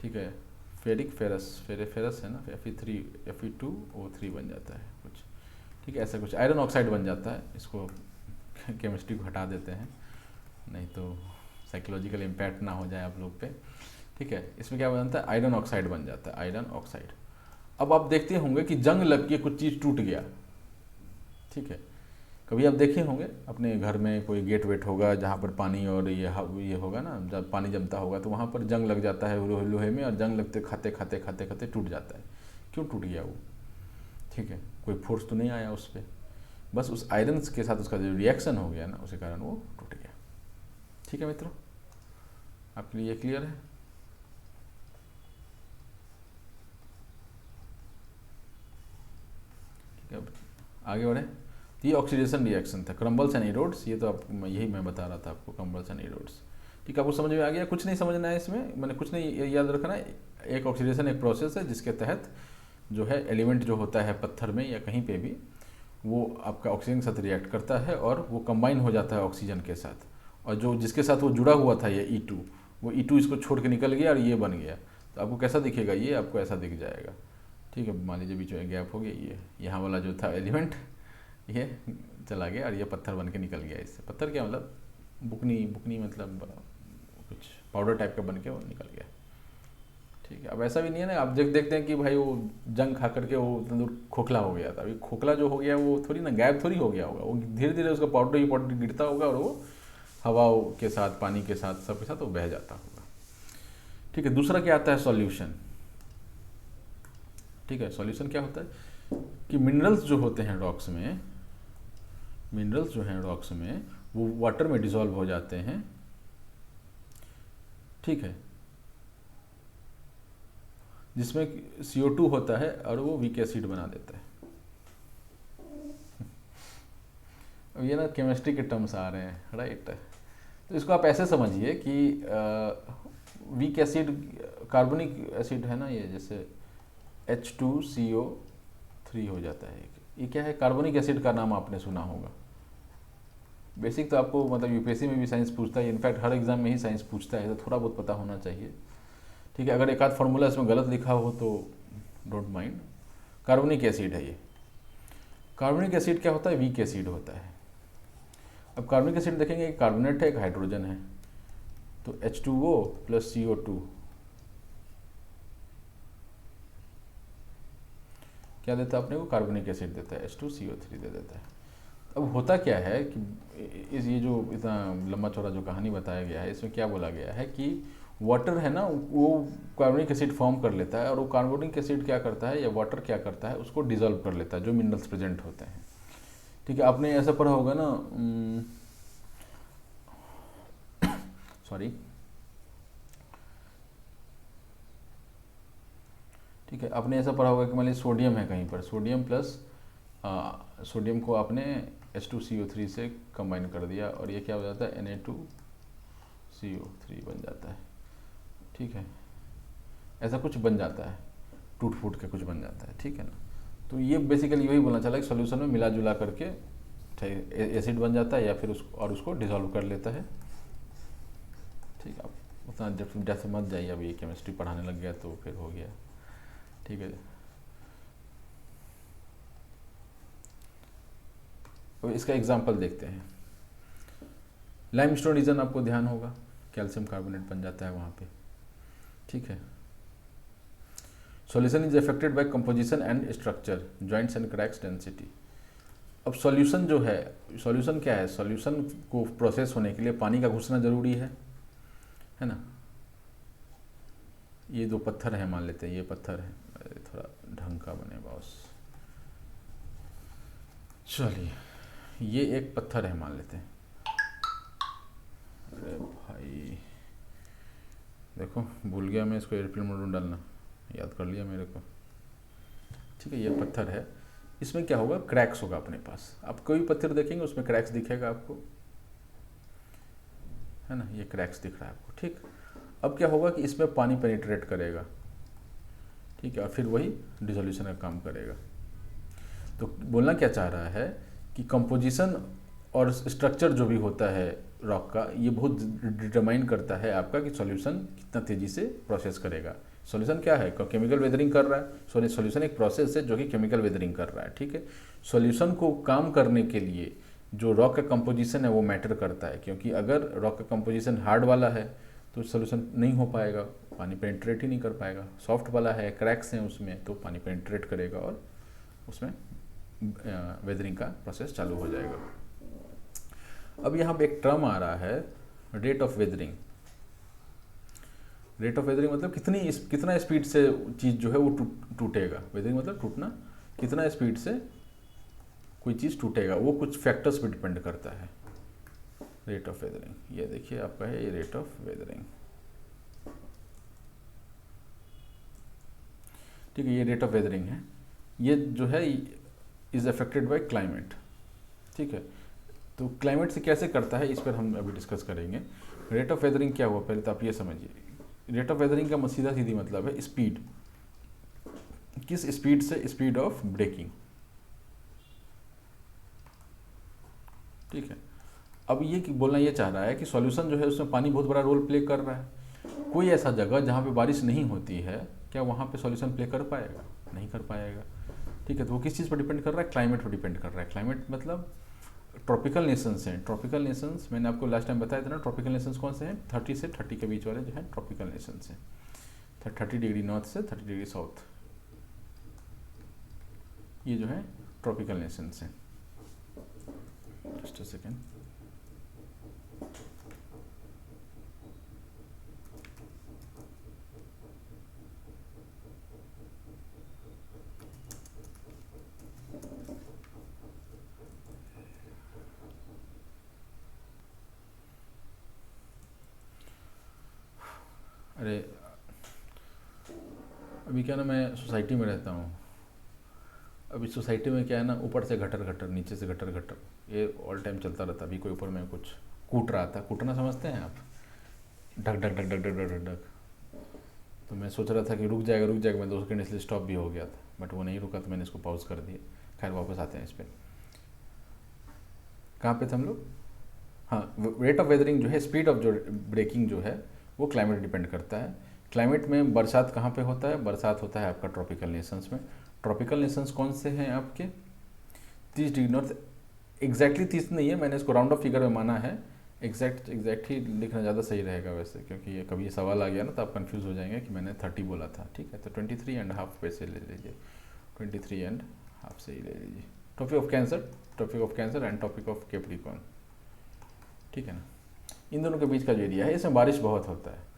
ठीक है, फेरिक फेरस, फेरस है ना, Fe2O3 बन जाता है कुछ, ठीक है, ऐसा कुछ आयरन ऑक्साइड बन जाता है। इसको केमिस्ट्री को हटा देते हैं, नहीं तो साइकोलॉजिकल इम्पैक्ट ना हो जाए आप लोग पे, ठीक है। इसमें क्या बनता है, आयरन ऑक्साइड बन जाता है, आयरन ऑक्साइड। अब आप देखते होंगे कि जंग लग के कुछ चीज़ टूट गया, ठीक है, कभी आप देखे होंगे अपने घर में कोई गेट वेट होगा जहाँ पर पानी और ये होगा ना, जब पानी जमता होगा तो वहाँ पर जंग लग जाता है लोहे में, और जंग लगते खाते खाते खाते खाते टूट जाता है। क्यों टूट गया वो, ठीक है, कोई फोर्स तो नहीं आया उस पर, बस उस आयरन के साथ उसका जो रिएक्शन हो गया ना, उसके कारण वो टूट गया, ठीक है मित्रों, आपके लिए क्लियर है। ठीक है, अब आगे बढ़े। ये ऑक्सीडेशन रिएक्शन था, क्रम्बल्स एंड इरोड्स, ये तो आप यही मैं बता रहा था आपको, क्रम्बल्स एंड इरोड्स, ठीक है। आपको समझ में आ गया, कुछ नहीं समझना है इसमें, मैंने कुछ नहीं याद रखना है। एक ऑक्सीडेशन एक प्रोसेस है जिसके तहत जो है एलिमेंट जो होता है पत्थर में या कहीं पे भी, वो आपका ऑक्सीजन के साथ रिएक्ट करता है और वो कंबाइन हो जाता है ऑक्सीजन के साथ, और जो जिसके साथ वो जुड़ा हुआ था ये E2, वो E2 इसको छोड़ के निकल गया और ये बन गया। तो आपको कैसा दिखेगा, ये आपको ऐसा दिख जाएगा, ठीक है। मान लीजिए बीच में गैप हो गया, ये यहाँ वाला जो था एलिमेंट ये चला गया और ये पत्थर बन के निकल गया। इससे पत्थर क्या मतलब, बुकनी मतलब कुछ पाउडर टाइप का बन के वो निकल गया, ठीक है। अब ऐसा भी नहीं है ना, आप देखते हैं कि भाई वो जंग खा करके वो उतना दूर खोखला हो गया था, अभी खोखला जो हो गया वो थोड़ी ना गायब थोड़ी हो गया होगा, वो धीरे धीरे उसका पाउडर गिरता होगा और वो हवाओं के साथ, पानी के साथ, सबके साथ वो बह जाता होगा, ठीक है। दूसरा क्या आता है, सॉल्यूशन, ठीक है। सॉल्यूशन क्या होता है कि मिनरल्स जो होते हैं रॉक्स में, मिनरल्स जो हैं रॉक्स में वो वाटर में डिसॉल्व हो जाते हैं, ठीक है, जिसमें CO2 होता है और वो वीक एसिड बना देता है, अब ये ना केमिस्ट्री के टर्म्स आ रहे हैं, राइट। तो इसको आप ऐसे समझिए कि वीक एसिड, कार्बनिक एसिड है ना ये, जैसे H2CO3 हो जाता है। ये क्या है, कार्बनिक एसिड का नाम आपने सुना होगा। बेसिक तो आपको मतलब यूपीएससी में भी साइंस पूछता है, इनफैक्ट हर एग्जाम में ही साइंस पूछता है, तो थोड़ा बहुत पता होना चाहिए, ठीक है। अगर एक आध फार्मूला इसमें गलत लिखा हो तो डोंट माइंड। कार्बनिक एसिड है ये। कार्बनिक एसिड क्या होता है, वीक एसिड होता है। अब कार्बनिक एसिड देखेंगे, एक कार्बोनेट है, एक हाइड्रोजन है, तो H2O प्लस CO2 क्या देता है अपने को, कार्बनिक एसिड देता है, H2CO3 दे देता है। अब होता क्या है कि ये जो इतना लंबा चौड़ा जो कहानी बताया गया है, इसमें क्या बोला गया है कि वाटर है ना, वो कार्बनिक एसिड फॉर्म कर लेता है, और वो कार्बनिक एसिड क्या करता है या वाटर क्या करता है, उसको डिजोल्व कर लेता है जो मिनरल्स प्रेजेंट होते हैं, ठीक है। आपने ऐसा पढ़ा होगा ना, सॉरी, ठीक है, आपने ऐसा पढ़ा होगा कि मान लीजिए सोडियम है कहीं पर, सोडियम प्लस सोडियम को आपने H2CO3 से कंबाइन कर दिया, और ये क्या हो जाता है, Na2CO3 बन जाता है, ठीक है। ऐसा कुछ बन जाता है, टूट फूट के कुछ बन जाता है, ठीक है ना। तो ये बेसिकली यही बोलना चला कि सॉल्यूशन में मिला जुला करके एसिड बन जाता है, या फिर उसको डिसॉल्व कर लेता है, ठीक है। आप उतना डेप्थ मत जाइए, अब ये केमिस्ट्री पढ़ाने लग गया तो फिर हो गया, ठीक है। अब इसका एग्जांपल देखते हैं। लाइमस्टोन रीजन आपको ध्यान होगा, कैल्शियम कार्बोनेट बन जाता है वहाँ पे, ठीक है। Solution is affected by composition and structure, joints and cracks, density. अब सॉल्यूशन जो है, सॉल्यूशन क्या है, सॉल्यूशन को प्रोसेस होने के लिए पानी का घुसना जरूरी है ना। ये दो पत्थर हैं, मान लेते हैं ये पत्थर है, थोड़ा ढंग का बने बॉस, चलिए ये एक पत्थर है मान लेते हैं। अरे भाई देखो, भूल गया मैं इसको एयरप्लेन मोड में डालना, याद कर लिया मेरे को, ठीक है। ये पत्थर है, इसमें क्या होगा, क्रैक्स होगा अपने पास। आप कोई पत्थर देखेंगे उसमें क्रैक्स दिखेगा आपको, है ना, ये क्रैक्स दिख रहा है आपको, ठीक। अब क्या होगा कि इसमें पानी पेनिट्रेट करेगा, ठीक है, और फिर वही डिसोल्यूशन का काम करेगा। तो बोलना क्या चाह रहा है कि कंपोजिशन और स्ट्रक्चर जो भी होता है रॉक का, ये बहुत डिटरमाइन करता है आपका कि सॉल्यूशन कितना तेज़ी से प्रोसेस करेगा। सॉल्यूशन क्या है, केमिकल वेदरिंग कर रहा है, सॉल्यूशन एक प्रोसेस है जो कि केमिकल वेदरिंग कर रहा है, ठीक है। सॉल्यूशन को काम करने के लिए जो रॉक का कंपोजिशन है वो मैटर करता है, क्योंकि अगर रॉक का कंपोजिशन हार्ड वाला है तो सॉल्यूशन नहीं हो पाएगा, पानी पेनिट्रेट ही नहीं कर पाएगा। सॉफ्ट वाला है, क्रैक्स हैं उसमें, तो पानी पेनिट्रेट करेगा और उसमें वेदरिंग का प्रोसेस चालू हो जाएगा। अब यहाँ पे एक टर्म आ रहा है, rate of weathering. Rate of weathering मतलब कितना स्पीड से चीज़ जो है वो टूटेगा। वेदरिंग मतलब टूटना, कितना स्पीड से कोई चीज़ टूटेगा, वो कुछ फैक्टर्स पे डिपेंड करता है। रेट ऑफ वेदरिंग, ये देखिए आपका है ये रेट ऑफ वेदरिंग, ठीक है। ये रेट ऑफ वेदरिंग है, ये जो है इज अफेक्टेड बाय क्लाइमेट, ठीक है। तो क्लाइमेट से कैसे करता है, इस पर हम अभी डिस्कस करेंगे। रेट ऑफ वेदरिंग क्या हुआ, पहले तो आप ये समझिए। रेट ऑफ वेदरिंग का सीधा सीधी मतलब है स्पीड, किस स्पीड से, स्पीड ऑफ ब्रेकिंग, ठीक है। अब ये बोलना ये चाह रहा है कि सॉल्यूशन जो है उसमें पानी बहुत बड़ा रोल प्ले कर रहा है। कोई ऐसा जगह जहाँ पे बारिश नहीं होती है, क्या वहाँ पे सॉल्यूशन प्ले कर पाएगा, नहीं कर पाएगा, ठीक है। तो वो किस चीज़ पर डिपेंड कर रहा है, क्लाइमेट पर डिपेंड कर रहा है। क्लाइमेट मतलब ट्रॉपिकल नेशंस हैं, ट्रॉपिकल नेशंस मैंने आपको लास्ट टाइम बताया था ना, ट्रॉपिकल नेशंस कौन से हैं, 30 से 30 के बीच वाले जो है ट्रॉपिकल नेशंस हैं, 30 डिग्री नॉर्थ से 30 डिग्री साउथ, ये जो है ट्रॉपिकल नेशंस हैं। जस्ट अ सेकेंड, अरे अभी क्या ना, मैं सोसाइटी में रहता हूँ अभी सोसाइटी में क्या है ना, ऊपर से गटर गटर, नीचे से गटर गटर, ये ऑल टाइम चलता रहता। अभी कोई ऊपर में कुछ कूट रहा था, कूटना समझते हैं आप, ढक ढक ढक ढक ढक ढक ढक ढक। तो मैं सोच रहा था कि रुक जाएगा, मैं 2 सेकंड इसलिए स्टॉप भी हो गया था, बट वो नहीं रुका तो मैंने इसको पॉज कर दिया। खैर वापस आते हैं इस पर, कहाँ पे थे हम लोग? हाँ, रेट ऑफ वेदरिंग जो है, स्पीड ऑफ जो ब्रेकिंग जो है वो क्लाइमेट डिपेंड करता है। क्लाइमेट में बरसात कहाँ पे होता है? बरसात होता है आपका ट्रॉपिकल नेशंस में। ट्रॉपिकल नेशंस कौन से हैं आपके? 30 डिग्री नॉर्थ, एग्जैक्टली 30 नहीं है, मैंने इसको राउंड ऑफ फिगर में माना है। एग्जैक्ट ही लिखना ज़्यादा सही रहेगा वैसे, क्योंकि ये कभी सवाल आ गया ना तो आप कंफ्यूज हो जाएंगे कि मैंने 30 बोला था। ठीक है, तो 23.5 पे से ले लीजिए, 23.5 से ही ले लीजिए। Topic of cancer and topic of Capricorn, ठीक है ना। इन दोनों के बीच का जो एरिया है, इसमें बारिश बहुत होता है।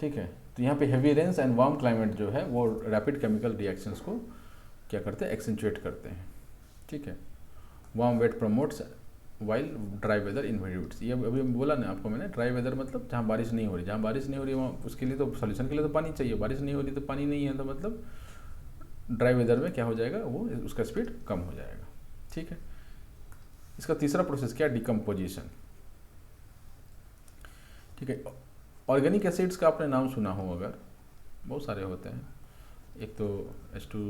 ठीक है, तो यहाँ पे heavy rains and warm climate जो है वो रैपिड केमिकल रिएक्शंस को क्या करते हैं? एक्सेंचुएट करते हैं। ठीक है, warm wet promotes while dry weather inhibits. ये अभी बोला ना आपको मैंने, ड्राई वेदर मतलब जहाँ बारिश नहीं हो रही, जहाँ बारिश नहीं हो रही वहाँ उसके लिए तो सोल्यूशन के लिए तो पानी चाहिए। बारिश नहीं हो रही तो पानी नहीं है, तो मतलब ड्राई वेदर में क्या हो जाएगा, वो उसका स्पीड कम हो जाएगा। ठीक है, इसका तीसरा प्रोसेस क्या? डिकम्पोजिशन। ठीक है, ऑर्गेनिक एसिड्स का आपने नाम सुना हो अगर, बहुत सारे होते हैं। एक तो H2,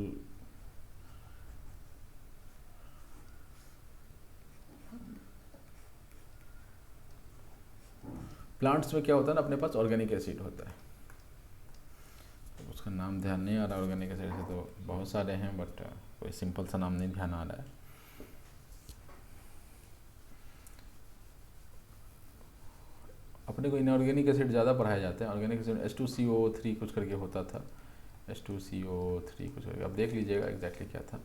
प्लांट्स में क्या होता है ना, अपने पास ऑर्गेनिक एसिड होता है, तो उसका नाम ध्यान नहीं आ रहा। ऑर्गेनिक एसिड से तो बहुत सारे हैं, बट कोई सिंपल सा नाम नहीं ध्यान आ रहा है। अपने को इनऑर्गेनिक एसिड ज़्यादा पढ़ाए जाते हैं। ऑर्गेनिक एसिड H2CO3 कुछ करके होता था, H2CO3 कुछ करके, आप देख लीजिएगा एग्जैक्टली क्या था।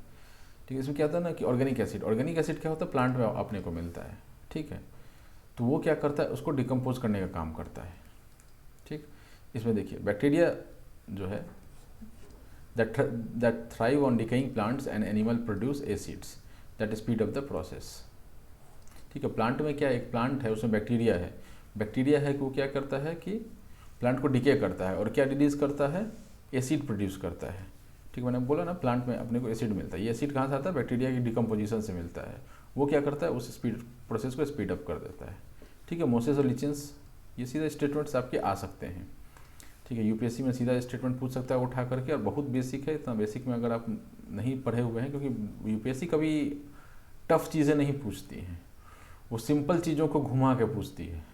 ठीक है, इसमें क्या था ना कि ऑर्गेनिक एसिड क्या होता है? प्लांट में अपने को मिलता है। ठीक है, तो वो क्या करता है? उसको डिकम्पोज करने का काम करता है। ठीक, इसमें देखिए बैक्टीरिया जो है that thrive on decaying plants and animal produce acids that speed up the process। ठीक है, प्लांट में क्या, एक प्लांट है उसमें बैक्टीरिया है कि वो क्या करता है कि प्लांट को डिके करता है और क्या रिलीज करता है? एसिड प्रोड्यूस करता है। ठीक है, मैंने बोला ना प्लांट में अपने को एसिड मिलता है। ये एसिड कहाँ से आता है? बैक्टीरिया की डिकम्पोजिशन से मिलता है। वो क्या करता है? उस प्रोसेस को स्पीड अप कर देता है। ठीक है, मोसेस और लिचेंस, ये सीधा स्टेटमेंट्स आपके आ सकते हैं। ठीक है, यूपीएससी में सीधा स्टेटमेंट पूछ सकता है उठा करके, और बहुत बेसिक है। इतना बेसिक में अगर आप नहीं पढ़े हुए हैं, क्योंकि यूपीएससी कभी टफ चीज़ें नहीं पूछती हैं, वो सिंपल चीज़ों को घुमा के पूछती है।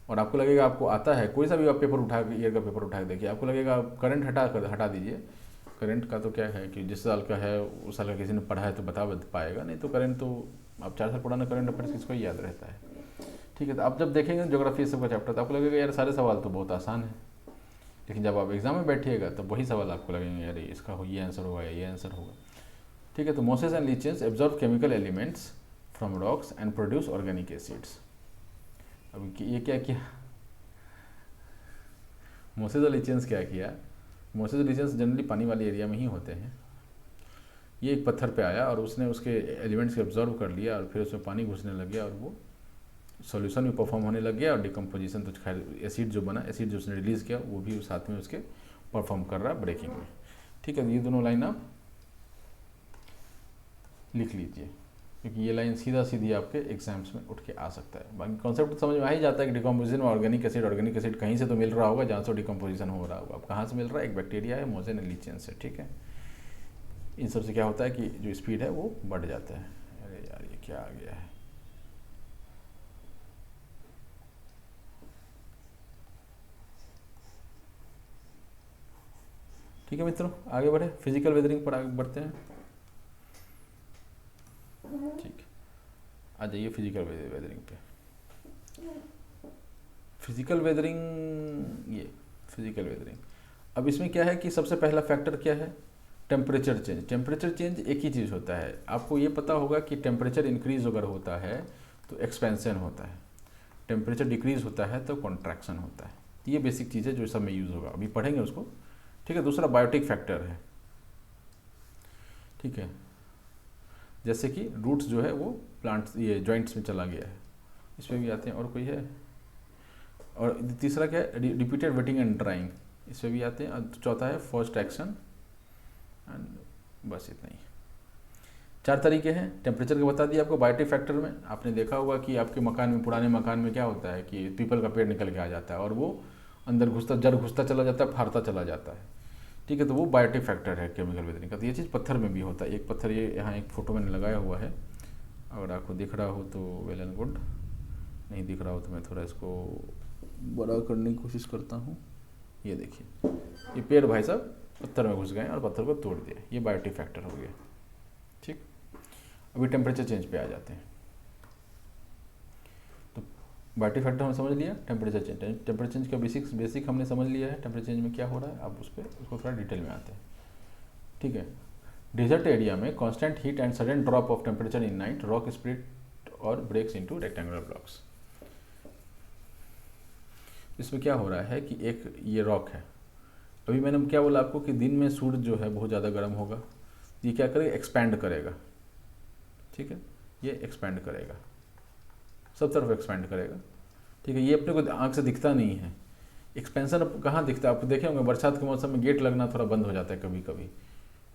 और आपको लगेगा आपको आता है, कोई सा भी आप पेपर उठा के, ईयर का पेपर उठा के देखिए, आपको लगेगा करंट हटा दीजिए। करंट का तो क्या है कि जिस साल का है उस साल का किसी ने पढ़ा है तो बता पाएगा, नहीं तो करंट तो आप 4 साल पुराना करंट अफेयर्स किसको ही याद रहता है। ठीक है, तो आप जब देखेंगे ज्योग्राफी सबका चैप्टर तो आपको लगेगा यार सारे सवाल तो बहुत आसान है, लेकिन जब आप एग्जाम में बैठिएगा तो वही सवाल आपको लगेंगे यार इसका ये आंसर होगा या ये आंसर होगा। ठीक है, तो mosses and lichens absorb chemical elements from rocks and produce organic acids. अब ये क्या किया मोसेस और लीचेंस? क्या किया? मोसेस और लीचेंस जनरली पानी वाले एरिया में ही होते हैं। ये एक पत्थर पे आया और उसने उसके एलिमेंट्स को एब्जॉर्व कर लिया और फिर उसमें पानी घुसने लग गया और वो सॉल्यूशन भी परफॉर्म होने लग गया और डिकम्पोजिशन तो खैर एसिड जो बना, एसिड जो उसने रिलीज़ किया वो भी साथ में उसके परफॉर्म कर रहा है ब्रेकिंग में। ठीक है, ये दोनों लाइन आप लिख लीजिए, क्योंकि ये लाइन सीधा सीधी आपके एग्जाम्स में उठ के आ सकता है। बाकी कॉन्सेप्ट समझ में आ ही जाता है कि डिकम्पोजिशन में ऑर्गेनिक एसिड कहीं से तो मिल रहा होगा जहाँ से डिकम्पोजिशन हो रहा होगा। अब कहाँ से मिल रहा है? एक बैक्टीरिया है, मोसेस एंड लीचेंस से। ठीक है, इन सब से क्या होता है कि जो स्पीड है वो बढ़ जाता है। अरे यार ये क्या आ गया है? ठीक है मित्रों, आगे बढ़े, फिजिकल वेदरिंग पर आगे बढ़ते हैं। ठीक, आ जाइए फिजिकल वेदरिंग पे। फिजिकल वेदरिंग, अब इसमें क्या है कि सबसे पहला फैक्टर क्या है? Temperature change. टेम्परेचर चेंज एक ही चीज़ होता है, आपको ये पता होगा कि टेम्परेचर इंक्रीज अगर होता है तो एक्सपेंशन होता है, टेम्परेचर डिक्रीज होता है तो कॉन्ट्रैक्शन होता है। ये बेसिक चीज़ है जो सब में यूज़ होगा, अभी पढ़ेंगे उसको। ठीक है, दूसरा बायोटिक फैक्टर है। ठीक है, जैसे कि रूट्स जो है वो प्लांट्स ये जॉइंट्स में चला गया है, इस पर भी आते हैं। और कोई है? और तीसरा क्या है? रिपीटेड वेटिंग एंड ड्राइंग, इस पर भी आते हैं। और चौथा है फर्स्ट एक्शन एंड बस इतना ही। 4 तरीके हैं टेम्परेचर के, बता दिए आपको। बायोटिक फैक्टर में आपने देखा होगा कि आपके मकान में, पुराने मकान में क्या होता है कि पीपल का पेड़ निकल के आ जाता है और वो अंदर घुसता, जड़ घुसता चला जाता है, फाड़ता चला जाता है, ठीक है। तो वो बायोटिक फैक्टर है केमिकल वेदरिंग का। तो ये चीज़ पत्थर में भी होता है। एक पत्थर ये यहाँ एक फ़ोटो मैंने लगाया हुआ है, अगर आपको दिख रहा हो तो वेल एंड गुड, नहीं दिख रहा हो तो मैं थोड़ा इसको बड़ा करने की कोशिश करता हूँ। ये देखिए, ये पेड़ भाई साहब पत्थर में घुस गए और पत्थर को तोड़ दिया, ये बायोटिक फैक्टर हो गया, ठीक। अभी टेम्परेचर चेंज पे आ जाते हैं। तो बायोटिक फैक्टर हमने समझ लिया, टेम्परेचर चेंज का बेसिक हमने समझ लिया है, टेम्परेचर चेंज में क्या हो रहा है। अब उसको थोड़ा डिटेल में आते हैं, ठीक है। डेजर्ट एरिया में constant heat and sudden drop of temperature in night, rock split और ब्रेक्स इनटू रेक्टेंगुलर ब्लॉक्स। इसमें क्या हो रहा है कि एक ये रॉक है, अभी मैंने क्या बोला आपको कि दिन में सूरज जो है बहुत ज़्यादा गर्म होगा, ये क्या करेगा, एक्सपैंड करेगा, ठीक है। ये एक्सपैंड करेगा, सब तरफ एक्सपैंड करेगा, ठीक है। ये अपने को आँख से दिखता नहीं है। एक्सपेंशन अब कहाँ दिखता है, आप देखे होंगे बरसात के मौसम में गेट लगना थोड़ा बंद हो जाता है कभी कभी,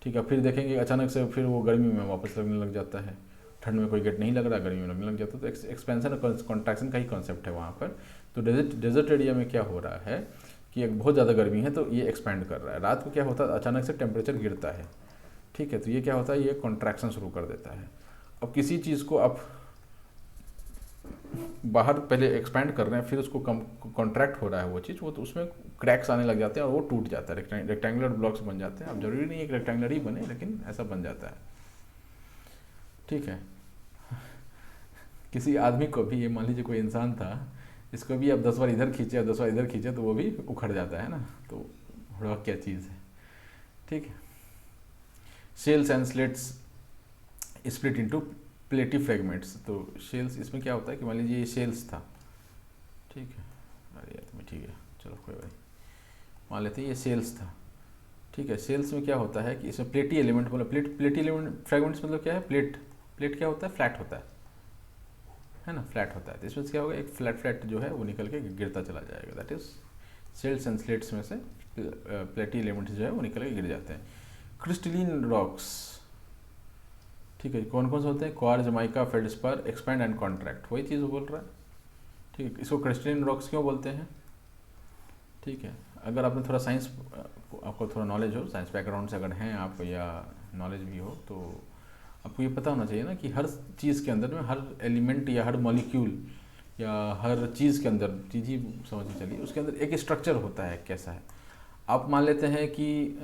ठीक है। फिर देखेंगे अचानक से फिर वो गर्मी में वापस लगने लग जाता है। ठंड में कोई गेट नहीं लग रहा, गर्मी में लगने लग जाता है। तो एक्सपेंशन और कॉन्ट्रैक्शन का ही कॉन्सेप्ट है वहाँ पर। तो डेजर्ट एरिया में क्या हो रहा है कि एक बहुत ज़्यादा गर्मी है तो ये एक्सपैंड कर रहा है। रात को क्या होता है, अचानक से टेम्परेचर गिरता है, ठीक है। तो ये क्या होता है, ये कॉन्ट्रैक्शन शुरू कर देता है। अब किसी चीज़ को आप बाहर पहले एक्सपैंड कर रहे हैं, फिर उसको कम कॉन्ट्रैक्ट हो रहा है वो चीज़, वो तो उसमें क्रैक्स आने लग जाते हैं और वो टूट जाता है, रेक्टेंगुलर ब्लॉक्स बन जाते हैं। अब जरूरी नहीं है कि रेक्टेंगुलर ही बने, लेकिन ऐसा बन जाता है, ठीक है। किसी आदमी को भी, ये मान लीजिए कोई इंसान था, इसको भी आप 10 बार इधर खींचे या 10 बार इधर खींचे तो वो भी उखड़ जाता है ना। तो रॉक क्या चीज़ है, ठीक है। Shells and slates split into प्लेटी फ्रेगमेंट्स। तो शेल्स, इसमें क्या होता है कि मान लीजिए ये शेल्स था, ठीक है। अरे यार तुम्हें, ठीक है चलो कोई बात, मान लेते हैं ये शेल्स था, ठीक है। शेल्स में क्या होता है कि इसमें प्लेटी एलिमेंट, मतलब प्लेटी एलिमेंट फ्रेगमेंट्स मतलब क्या है, प्लेट क्या होता है, फ्लैट होता है ना, फ्लैट होता है। तो इसमें क्या होगा, एक फ्लैट जो है वो निकल के गिरता चला जाएगा। That is shells and slates में से प्लेटी एलिमेंट्स जो है वो निकल के गिर जाते हैं। क्रिस्टलिन रॉक्स, ठीक है, कौन कौन से होते हैं, quartz, mica, feldspar, expand and contract, वही चीज़ बोल रहा है, ठीक है। इसको क्रिस्टलिन रॉक्स क्यों बोलते हैं, ठीक है। अगर आपने थोड़ा साइंस, आपको थोड़ा नॉलेज हो, साइंस बैकग्राउंड से अगर हैं आप या नॉलेज भी हो, तो आपको ये पता होना चाहिए ना कि हर चीज़ के अंदर में, हर एलिमेंट या हर मॉलिक्यूल या हर चीज़ के अंदर, चीज़ ही समझ में चलिए, उसके अंदर एक स्ट्रक्चर होता है। कैसा है, आप मान लेते हैं कि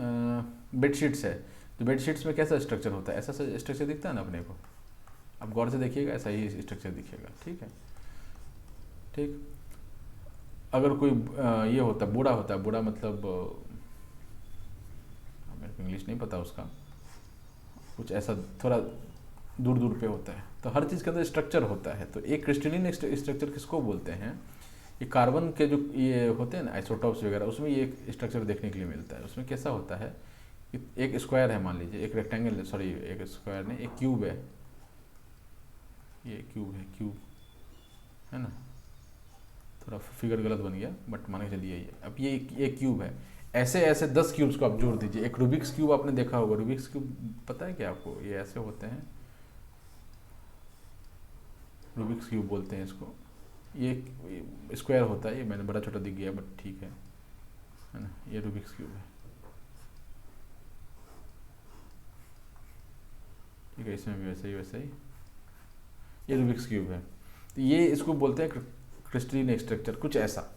बेडशीट्स है, तो बेडशीट्स में कैसा स्ट्रक्चर होता है, ऐसा स्ट्रक्चर दिखता है ना अपने को, आप गौर से देखिएगा ऐसा ही स्ट्रक्चर दिखेगा, ठीक है, ठीक। अगर कोई ये होता है, बूढ़ा होता है, बूढ़ा मतलब मेरे को इंग्लिश नहीं पता उसका, कुछ ऐसा थोड़ा दूर दूर पे होता है। तो हर चीज़ के अंदर स्ट्रक्चर होता है। तो एक क्रिस्टलिन स्ट्रक्चर किसको बोलते हैं, ये कार्बन के जो ये होते हैं ना आइसोटॉप्स वगैरह, उसमें ये एक स्ट्रक्चर देखने के लिए मिलता है। उसमें कैसा होता है कि एक स्क्वायर है, मान लीजिए एक रेक्टेंगल, सॉरी एक स्क्वायर नहीं, एक क्यूब है, ये क्यूब है ना, थोड़ा फिगर गलत बन गया बट मान के चलिए ये, अब ये एक क्यूब है, ऐसे 10 क्यूब्स को आप जोड़ दीजिए। एक रूबिक्स क्यूब आपने देखा होगा, रूबिक्स क्यूब पता है क्या आपको, ये ऐसे होते हैं, रूबिक्स क्यूब बोलते हैं इसको। ये स्क्वायर होता है, ये मैंने बड़ा छोटा दिख गया बट ठीक है ना, ये रूबिक्स क्यूब है, ठीक है। इसमें भी वैसे ही ये रूबिक्स क्यूब है। तो ये इसको बोलते हैं क्रिस्टलिन स्ट्रक्चर, कुछ ऐसा,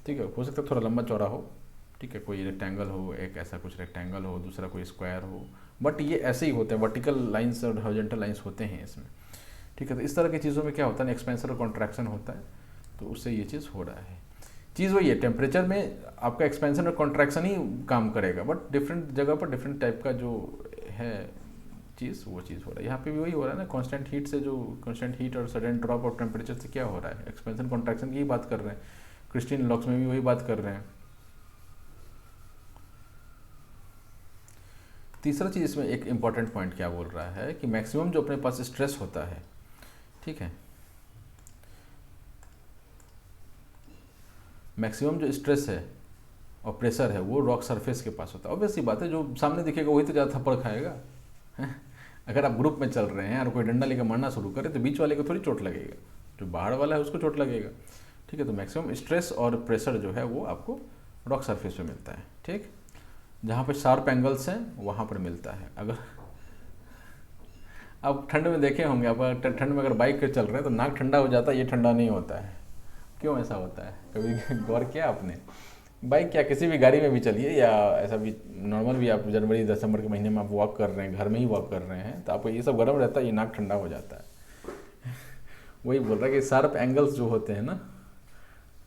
ठीक है। हो सकता है थोड़ा लंबा चौड़ा हो, ठीक है, कोई रेक्टेंगल हो, एक ऐसा कुछ रेक्टेंगल हो, दूसरा कोई स्क्वायर हो, बट ये ऐसे ही होते हैं, वर्टिकल लाइंस और हॉरिजॉन्टल लाइंस होते हैं इसमें, ठीक है। तो इस तरह की चीज़ों में क्या होता है, एक्सपेंशन और कॉन्ट्रैक्शन होता है, तो उससे ये चीज़ हो रहा है। चीज़ वही है, टेम्परेचर में आपका एक्सपेंशन और कॉन्ट्रैक्शन ही काम करेगा, बट डिफरेंट जगह पर डिफरेंट टाइप का जो है चीज़, वो चीज़ हो रहा है। यहाँ पे भी वही हो रहा है ना, कांस्टेंट हीट से, जो कांस्टेंट हीट और सडन ड्रॉप ऑफ टेम्परेचर से क्या हो रहा है, एक्सपेंशन कॉन्ट्रैक्शन की ही बात कर रहे हैं। क्रिस्टलिन रॉक्स में भी वही बात कर रहे हैं। तीसरा चीज़ इसमें एक इम्पॉर्टेंट पॉइंट क्या बोल रहा है कि मैक्सिमम जो अपने पास स्ट्रेस होता है, ठीक है, मैक्सिमम जो स्ट्रेस है और प्रेशर है वो रॉक सरफेस के पास होता है। ऑब्वियस सी बात है, जो सामने दिखेगा वही तो ज़्यादा थप्पड़ खाएगा, अगर आप ग्रुप में चल रहे हैं और कोई डंडा लेकर मारना शुरू करे तो बीच वाले को थोड़ी चोट लगेगा, जो बाहर वाला है उसको चोट लगेगा। ठीक है, तो मैक्सिमम स्ट्रेस और प्रेशर जो है वो आपको रॉक सरफेस पे मिलता है। ठीक, जहाँ पे शार्प एंगल्स हैं वहाँ पर मिलता है। अगर आप ठंड में देखे होंगे, आप ठंड में अगर बाइक पे चल रहे हैं तो नाक ठंडा हो जाता है, ये ठंडा नहीं होता है। क्यों ऐसा होता है, कभी गौर किया आपने? बाइक क्या किसी भी गाड़ी में भी चलिए, या ऐसा भी नॉर्मल भी, आप जनवरी दिसंबर के महीने में आप वॉक कर रहे हैं, घर में ही वॉक कर रहे हैं, तो आपको ये सब गर्म रहता है, ये नाक ठंडा हो जाता है। वही बोल रहा है कि शार्प एंगल्स जो होते हैं ना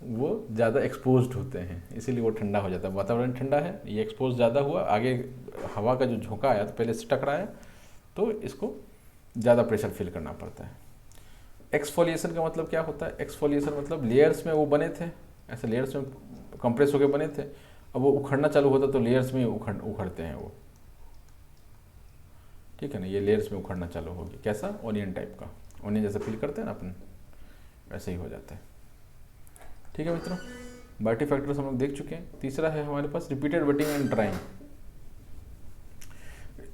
वो ज़्यादा एक्सपोज्ड होते हैं, इसीलिए वो ठंडा हो जाता है। वातावरण ठंडा है, ये एक्सपोज ज़्यादा हुआ, आगे हवा का जो झोंका आया तो पहले से टकराया, तो इसको ज़्यादा प्रेशर फील करना पड़ता है। एक्सफोलिएशन का मतलब क्या होता है? एक्सफोलिएशन मतलब लेयर्स में वो बने थे, ऐसे लेयर्स में कंप्रेस होकर बने थे, अब वो उखड़ना चालू होता तो लेयर्स में उखड़ते हैं वो। ठीक है ना, ये लेयर्स में उखड़ना चालू होगी। कैसा? ओनियन टाइप का, ओनियन जैसे फील करते हैं ना अपन, वैसे ही हो जाता है। ठीक है मित्रों, बायोटी फैक्टर्स हम लोग देख चुके हैं। तीसरा है हमारे पास रिपीटेड वेटिंग एंड ड्राइंग।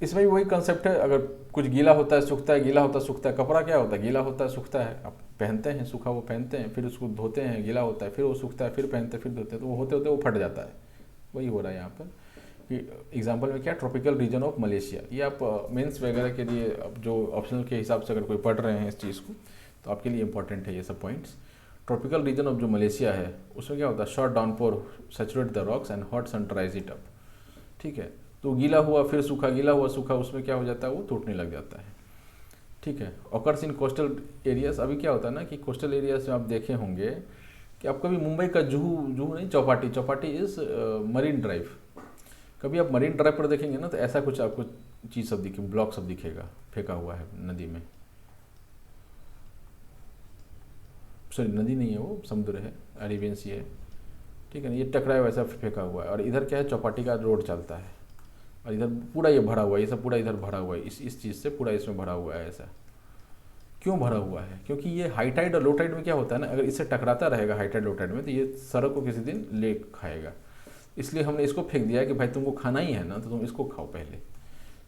इसमें भी वही कंसेप्ट है, अगर कुछ गीला होता है सूखता है, गीला होता है सूखता है। कपड़ा क्या होता है? गीला होता है सूखता है, आप पहनते हैं, सूखा वो पहनते हैं, फिर उसको धोते हैं, गीला होता है, फिर वो सूखता है, फिर पहनते हैं, फिर धोते हैं, तो वो होते होते वो फट जाता है। वही हो रहा है यहाँ पर कि एग्जाम्पल में क्या, ट्रॉपिकल रीजन ऑफ मलेशिया। ये आप मेंस वगैरह के लिए जो ऑप्शनल के हिसाब से अगर कोई पढ़ रहे हैं इस चीज़ को, तो आपके लिए इंपॉर्टेंट है ये सब पॉइंट्स। ट्रॉपिकल रीजन ऑफ जो मलेशिया है उसमें क्या होता है, short downpour saturate the rocks and hot sun dries it up. ठीक है, तो गीला हुआ फिर सूखा, गीला हुआ सूखा, उसमें क्या हो जाता है, वो टूटने लग जाता है। ठीक है, ऑकर्स इन कोस्टल एरियाज। अभी क्या होता है ना कि कोस्टल एरियाज में आप देखे होंगे कि आप कभी मुंबई का जुहू नहीं, Chowpatty, Chowpatty is marine drive, कभी आप मरीन ड्राइव पर देखेंगे ना तो ऐसा कुछ आपको चीज़ सब दिखे, ब्लॉक सब दिखेगा फेंका हुआ है नदी में। सॉरी, नदी नहीं है वो, समुद्र है, अरेबियन सी है। ठीक है ना, ये टकराए वैसा फेंका हुआ है। और इधर क्या है, चौपाटी का रोड चलता है, और इधर पूरा ये भरा हुआ है, ये सब पूरा इधर भरा हुआ है, इस चीज़ से पूरा इसमें भरा हुआ है। ऐसा क्यों भरा हुआ है? क्योंकि ये हाई टाइड और लो टाइड में क्या होता है ना, अगर इससे टकराता रहेगा हाई टाइड लो टाइड में, तो ये सड़क को किसी दिन ले खाएगा। इसलिए हमने इसको फेंक दिया है कि भाई तुमको खाना ही है ना, तो तुम इसको खाओ पहले।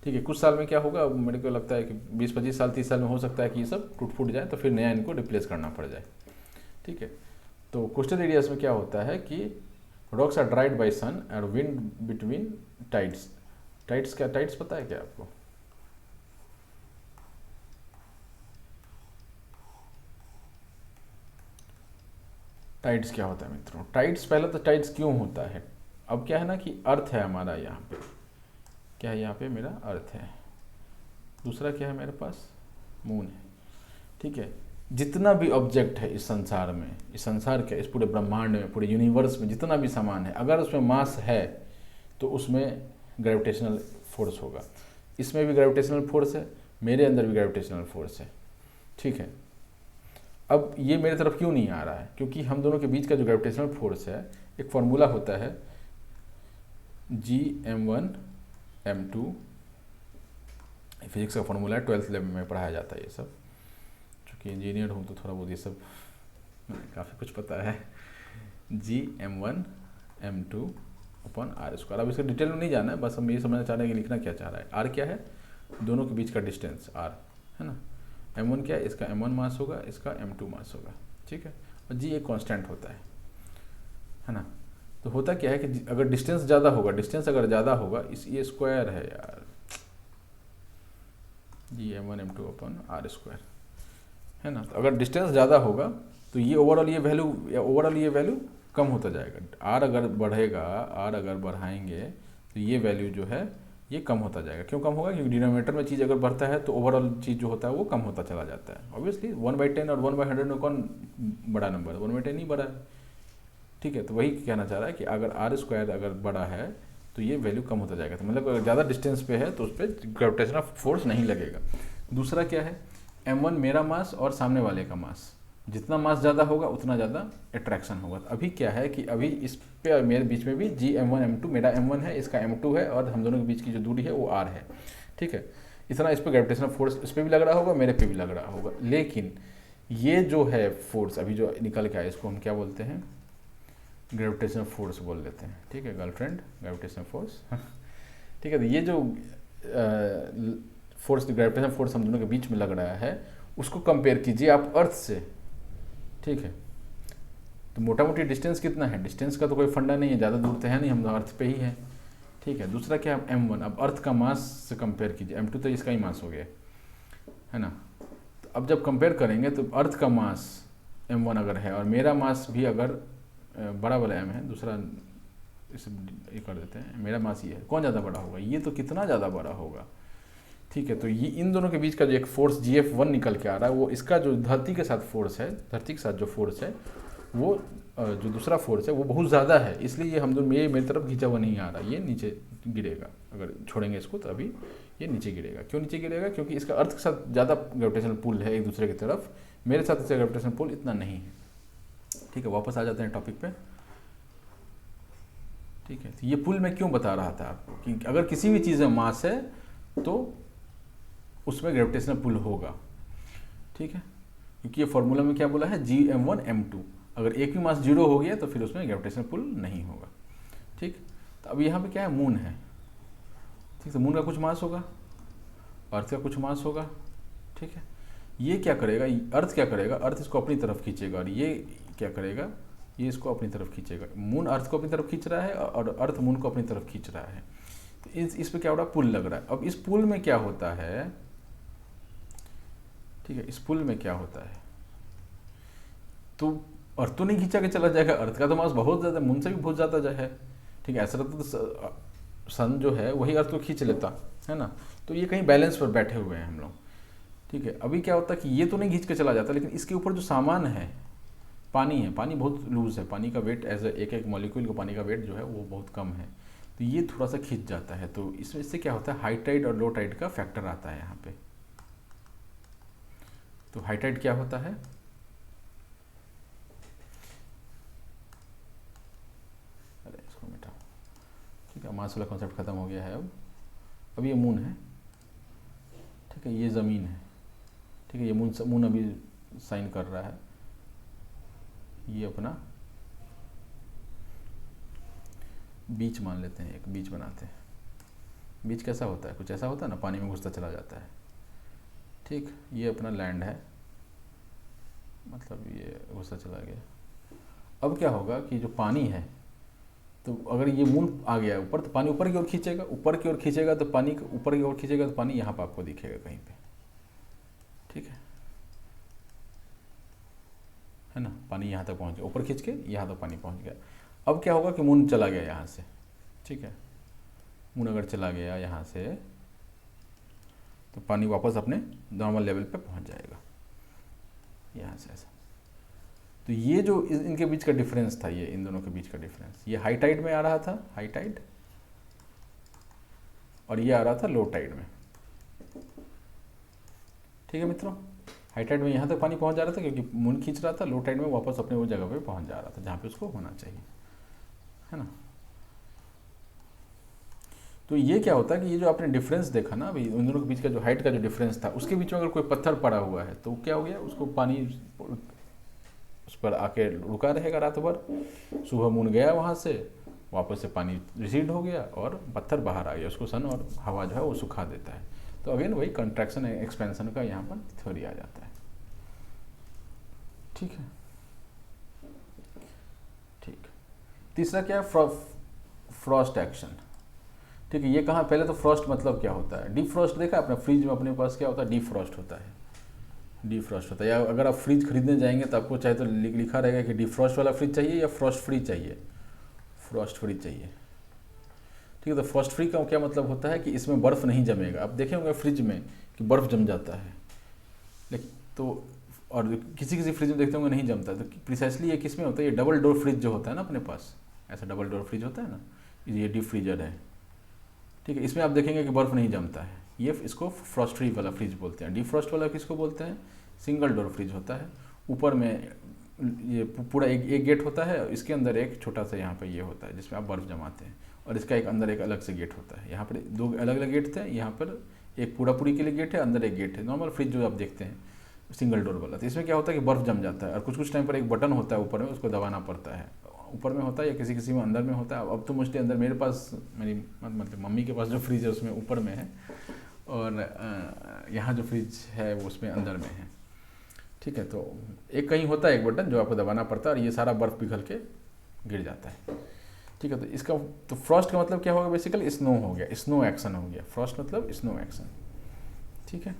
ठीक है, कुछ साल में क्या होगा, मेरे को लगता है कि 20-25 साल 30 साल में हो सकता है कि ये सब टूट फूट जाए, तो फिर नया इनको रिप्लेस करना पड़ जाए। ठीक है, तो कोस्टल एरियाज में क्या होता है कि रॉक्स आर ड्राइड बाय सन और विंड बिटवीन टाइड्स। टाइड्स क्या, टाइड्स पता है क्या आपको? टाइड्स क्या होता है मित्रों? टाइड्स, पहले तो टाइड्स क्यों होता है, अब क्या है ना कि अर्थ है हमारा यहाँ पे, क्या है यहाँ पे, मेरा अर्थ है, दूसरा क्या है मेरे पास, मून है। ठीक है, जितना भी ऑब्जेक्ट है इस संसार में, इस संसार के, इस पूरे ब्रह्मांड में, पूरे यूनिवर्स में जितना भी सामान है, अगर उसमें मास है तो उसमें ग्रेविटेशनल फोर्स होगा। इसमें भी ग्रेविटेशनल फोर्स है, मेरे अंदर भी ग्रेविटेशनल फोर्स है। ठीक है, अब ये मेरे तरफ क्यों नहीं आ रहा है? क्योंकि हम दोनों के बीच का जो ग्रेविटेशनल फोर्स है, एक फॉर्मूला होता है Gm1m2, फिजिक्स का फॉर्मूला है, 12th लेवल में पढ़ाया जाता है ये सब। चूँकि इंजीनियर हूँ तो थोड़ा बहुत ये सब काफ़ी कुछ पता है। Gm1m2/r²। अब इसका डिटेल में नहीं जाना है, बस हम ये समझना चाह रहे हैं कि लिखना क्या चाह रहा है। r क्या है? दोनों के बीच का डिस्टेंस r है ना। m1 क्या है? इसका m1 मास होगा, इसका m2 मास होगा। ठीक है, और g एक कांस्टेंट होता है ना। तो होता क्या है कि अगर डिस्टेंस ज़्यादा होगा, डिस्टेंस अगर ज़्यादा होगा, इस ये स्क्वायर है यार, Gm1m2/r² है ना। तो अगर डिस्टेंस ज़्यादा होगा तो ये ओवरऑल ये वैल्यू कम होता जाएगा। r अगर बढ़ेगा, r अगर बढ़ाएंगे तो ये वैल्यू जो है ये कम होता जाएगा। क्यों कम होगा? क्योंकि डिनोमिनेटर में चीज़ अगर बढ़ता है तो ओवरऑल चीज़ जो होता है वो कम होता चला जाता है। ऑब्वियसली 1/10 और 1/100 में कौन बड़ा नंबर है? 1/10 ही बड़ा है। ठीक है, तो वही कहना चाह रहा है कि अगर r² अगर बड़ा है तो ये वैल्यू कम होता जाएगा। तो मतलब अगर ज़्यादा डिस्टेंस पे है तो उस पर ग्रेविटेशनल फोर्स नहीं लगेगा। दूसरा क्या है, m1 मेरा मास और सामने वाले का मास, जितना मास ज़्यादा होगा उतना ज़्यादा अट्रैक्शन होगा। तो अभी क्या है कि अभी इस पे और मेरे बीच में भी Gm1m2, मेरा m1 है, इसका m2 है, और हम दोनों के बीच की जो दूरी है वो r है। ठीक है, इतना इस पर ग्रेविटेशनल फोर्स इस पर भी लग रहा होगा, मेरे पे भी लग रहा होगा। लेकिन ये जो है फोर्स अभी जो निकल के आया, इसको हम क्या बोलते हैं? ग्रेविटेशनल फोर्स बोल देते हैं। ठीक है गर्लफ्रेंड, ग्रेविटेशनल फोर्स। ठीक है, तो ये जो फोर्स, ग्रेविटेशन फोर्स हम दोनों के बीच में लग रहा है, उसको कंपेयर कीजिए आप अर्थ से, ठीक है। तो मोटा मोटी डिस्टेंस कितना है, डिस्टेंस का तो कोई फंडा नहीं है, ज़्यादा दूर तो है नहीं, हम तो अर्थ पे ही है, ठीक है। दूसरा क्या है m1, अब अर्थ का मास से कंपेयर कीजिए, m2 तो इसका ही मास हो गया है ना। तो अब जब कंपेयर करेंगे तो अर्थ का मास m1 अगर है और मेरा मास भी अगर बड़ा वाला m है, दूसरा इसे ये कर देते हैं, मेरा मास ये है, कौन ज़्यादा बड़ा होगा, ये तो कितना ज़्यादा बड़ा होगा, ठीक है। तो ये इन दोनों के बीच का जो एक फोर्स GF1 निकल के आ रहा है, वो इसका जो धरती के साथ फोर्स है, धरती के साथ जो फोर्स है वो जो दूसरा फोर्स है वो बहुत ज़्यादा है, इसलिए ये हम दोनों ये मेरी तरफ खींचा हुआ नहीं आ रहा, ये नीचे गिरेगा, अगर छोड़ेंगे इसको तो अभी ये नीचे गिरेगा। क्यों नीचे गिरेगा, क्योंकि इसका अर्थ के साथ ज़्यादा ग्रेविटेशनल पुल है एक दूसरे की तरफ, मेरे साथ इसका ग्रेविटेशनल पुल इतना नहीं है, ठीक है। वापस आ जाते हैं टॉपिक पे, ठीक है। तो ये पुल मैं क्यों बता रहा था आपको कि अगर किसी भी चीज़ में मास है तो उसमें ग्रेविटेशनल पुल होगा, ठीक है। क्योंकि ये फॉर्मूला में क्या बोला है, Gm1 m2, अगर एक भी मास 0 हो गया तो फिर उसमें ग्रेविटेशनल पुल नहीं होगा, ठीक। तो अब यहाँ पे क्या है, मून है, ठीक। तो मून का कुछ मास होगा, अर्थ का कुछ मास होगा, ठीक है। ये क्या करेगा, अर्थ क्या करेगा, अर्थ इसको अपनी तरफ खींचेगा और ये क्या करेगा, ये इसको अपनी तरफ खींचेगा। मून अर्थ को अपनी तरफ खींच रहा है और अर्थ मून को अपनी तरफ खींच रहा है, तो इस पे क्या हो रहा है, पुल लग रहा है। अब इस पुल में क्या होता है, ठीक है, इस पुल में क्या होता है, तो अर्थ तो नहीं खींचा के चला जाएगा, अर्थ का तो मास बहुत ज़्यादा, मून से भी बहुत ज़्यादा है, ठीक है। ऐसा रहता तो सन जो है वही अर्थ को खींच लेता है ना, तो ये कहीं बैलेंस पर बैठे हुए हैं हम लोग, ठीक है। अभी क्या होता है कि ये तो नहीं खींच के चला जाता, लेकिन इसके ऊपर जो सामान है, पानी है, पानी बहुत लूज है, पानी का वेट एज एक एक मॉलिक्यूल का पानी का वेट जो है वो बहुत कम है, तो ये थोड़ा सा खींच जाता है। तो इसमें इससे क्या होता है, हाई टाइड और लो टाइड का फैक्टर आता है यहाँ पे। तो हाई टाइड क्या होता है, अरे इसको मिटाओ, ठीक है, मास वाला कॉन्सेप्ट खत्म हो गया है। अब ये मून है, ठीक है, ये ज़मीन है, ठीक है, ये मून अभी साइन कर रहा है, ये अपना बीच मान लेते हैं, एक बीच बनाते हैं। बीच कैसा होता है, कुछ ऐसा होता है ना, पानी में घुसता चला जाता है, ठीक। ये अपना लैंड है, मतलब ये घुसता चला गया। अब क्या होगा कि जो पानी है, तो अगर ये मून आ गया ऊपर तो पानी ऊपर की ओर खींचेगा, ऊपर की ओर खींचेगा तो पानी ऊपर की ओर खींचेगा तो पानी यहाँ पर आपको दिखेगा कहीं पे, ठीक है ना। पानी यहाँ तक पहुँच गया, ऊपर खींच के यहाँ तक पानी पहुँच गया। अब क्या होगा कि मून चला गया यहाँ से, ठीक है, मून अगर चला गया यहाँ से तो पानी वापस अपने नॉर्मल लेवल पे पहुँच जाएगा यहाँ से ऐसा। तो ये जो इनके बीच का डिफरेंस था, ये इन दोनों के बीच का डिफरेंस, ये हाई टाइड में आ रहा था, हाई टाइड, और ये आ रहा था लो टाइड में, ठीक है मित्रों। हाई टाइड में यहाँ तक पानी पहुँच जा रहा था क्योंकि मून खींच रहा था, लो टाइड में वापस अपने वो जगह पे पहुँच जा रहा था जहाँ पे उसको होना चाहिए, है ना। तो ये क्या होता है कि ये जो आपने डिफरेंस देखा ना अभी, उन दोनों के बीच का जो हाइट का जो डिफरेंस था, उसके बीच में अगर कोई पत्थर पड़ा हुआ है तो क्या हो गया, उसको पानी उस पर आके रुका रहेगा रात भर, सुबह मून गया वहाँ से, वापस से पानी रिसीड हो गया और पत्थर बाहर आ गया, उसको सन और हवा जो है वो सुखा देता है। तो अगेन वही कंट्रैक्शन एक्सपेंशन का यहाँ पर थ्योरी आ जाता है, ठीक है, ठीक। तीसरा क्या है, फ्रॉस्ट एक्शन, ठीक है। ये कहाँ, पहले तो फ्रॉस्ट मतलब क्या होता है, डीफ्रॉस्ट देखा अपने फ्रिज में, अपने पास क्या होता है, डीफ्रॉस्ट होता है, डीफ्रॉस्ट होता है। या अगर आप फ्रिज खरीदने जाएंगे तो आपको चाहे तो लिखा रहेगा कि डीफ्रॉस्ट वाला फ्रिज चाहिए या फ्रॉस्ट फ्री चाहिए, फ्रॉस्ट फ्री चाहिए, ठीक है। तो फ्रॉस्ट फ्री का क्या मतलब होता है कि इसमें बर्फ़ नहीं जमेगा। आप देखे होंगे फ्रिज में कि बर्फ़ जम जाता है, लेकिन तो और किसी किसी फ्रिज में देखते होंगे नहीं जमता, तो प्रिसाइसली ये किस में होता है, ये डबल डोर फ्रिज जो होता है ना अपने पास, ऐसा डबल डोर फ्रिज होता है ना, ये डीप फ्रीजर है, ठीक है। इसमें आप देखेंगे कि बर्फ़ नहीं जमता है, ये इसको फ्रॉस्ट फ्री वाला फ्रिज बोलते हैं। डीफ्रॉस्ट वाला किसको बोलते हैं, सिंगल डोर फ्रिज होता है, ऊपर में ये पूरा एक गेट होता है, इसके अंदर एक छोटा सा यहाँ पे ये होता है जिसमें आप बर्फ़ जमाते हैं, और इसका एक अंदर एक अलग से गेट होता है। यहाँ पर दो अलग अलग गेट थे, यहाँ पर एक पूरा पूरी के लिए गेट है, अंदर एक गेट है। नॉर्मल फ्रिज जो आप देखते हैं सिंगल डोर वाला, तो इसमें क्या होता है कि बर्फ़ जम जाता है और कुछ कुछ टाइम पर एक बटन होता है ऊपर में, उसको दबाना पड़ता है, ऊपर में होता है या किसी किसी में अंदर में होता है। अब तो मोस्टली अंदर, मेरे पास मेरी मतलब मम्मी के पास जो फ्रिज है उसमें ऊपर में है, और यहाँ जो फ्रिज है वो उसमें अंदर में है। ठीक है, तो एक कहीं होता है एक बटन जो आपको दबाना पड़ता है और ये सारा बर्फ़ पिघल के गिर जाता है। ठीक है, तो इसका तो फ्रॉस्ट का मतलब क्या होगा, बेसिकली स्नो हो गया, स्नो एक्शन हो गया। फ्रॉस्ट मतलब स्नो एक्शन। ठीक है,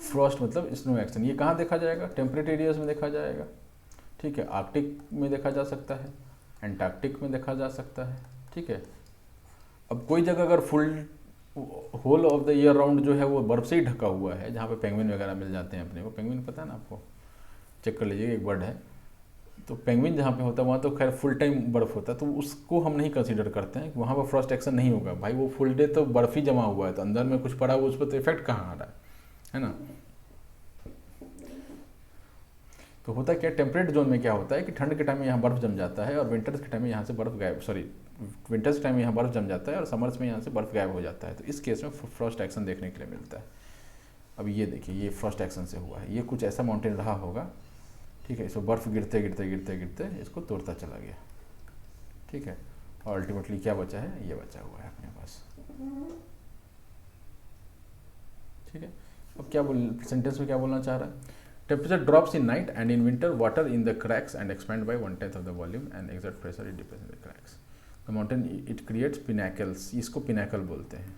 फ्रॉस्ट मतलब स्नो एक्शन। ये कहाँ देखा जाएगा, टेम्परेट एरियाज में देखा जाएगा। ठीक है, आर्कटिक में देखा जा सकता है, एंटार्क्टिक में देखा जा सकता है। ठीक है, अब कोई जगह अगर full whole of the year round जो है वो बर्फ़ से ही ढका हुआ है, जहाँ पे पेंगुइन वगैरह मिल जाते हैं अपने को, पेंगुइन पता है ना आपको, चेक कर लीजिएगा, एक बर्ड है। तो पेंगुइन जहाँ पे होता है वहाँ तो खैर फुल टाइम बर्फ़ होता है, तो उसको हम नहीं कंसीडर करते हैं कि वहाँ पर फ्रॉस्ट एक्शन नहीं होगा। भाई वो फुल डे तो बर्फ़ ही जमा हुआ है, तो अंदर में कुछ पड़ा हुआ, उस पर तो इफेक्ट कहाँ आ रहा है ना। तो होता क्या, टेम्परेट जोन में क्या होता है कि ठंड के टाइम में यहाँ बर्फ़ जम जाता है और विंटर्स के टाइम में यहाँ से बर्फ़ गायब, सॉरी विंटर्स के टाइम में यहाँ बर्फ़ जम जाता है और समर्स में यहाँ से बर्फ़ गायब हो जाता है। तो इस केस में फ्रॉस्ट एक्शन देखने के लिए मिलता है। अब ये देखिए, ये फ्रॉस्ट एक्शन से हुआ है, ये कुछ ऐसा माउंटेन रहा होगा। ठीक है, इसमें बर्फ़ गिरते गिरते गिरते गिरते इसको तोड़ता चला गया। ठीक है, और अल्टीमेटली क्या बचा है, ये बचा हुआ है अपने पास। ठीक है, अब क्या बोल, सेंटेंस में क्या बोलना चाह रहा है, temperature drops in night and in winter water in the cracks and expand by 1/10 of the volume and exert pressure it depends the cracks the mountain it creates pinnacles. इसको पिनाकल बोलते हैं,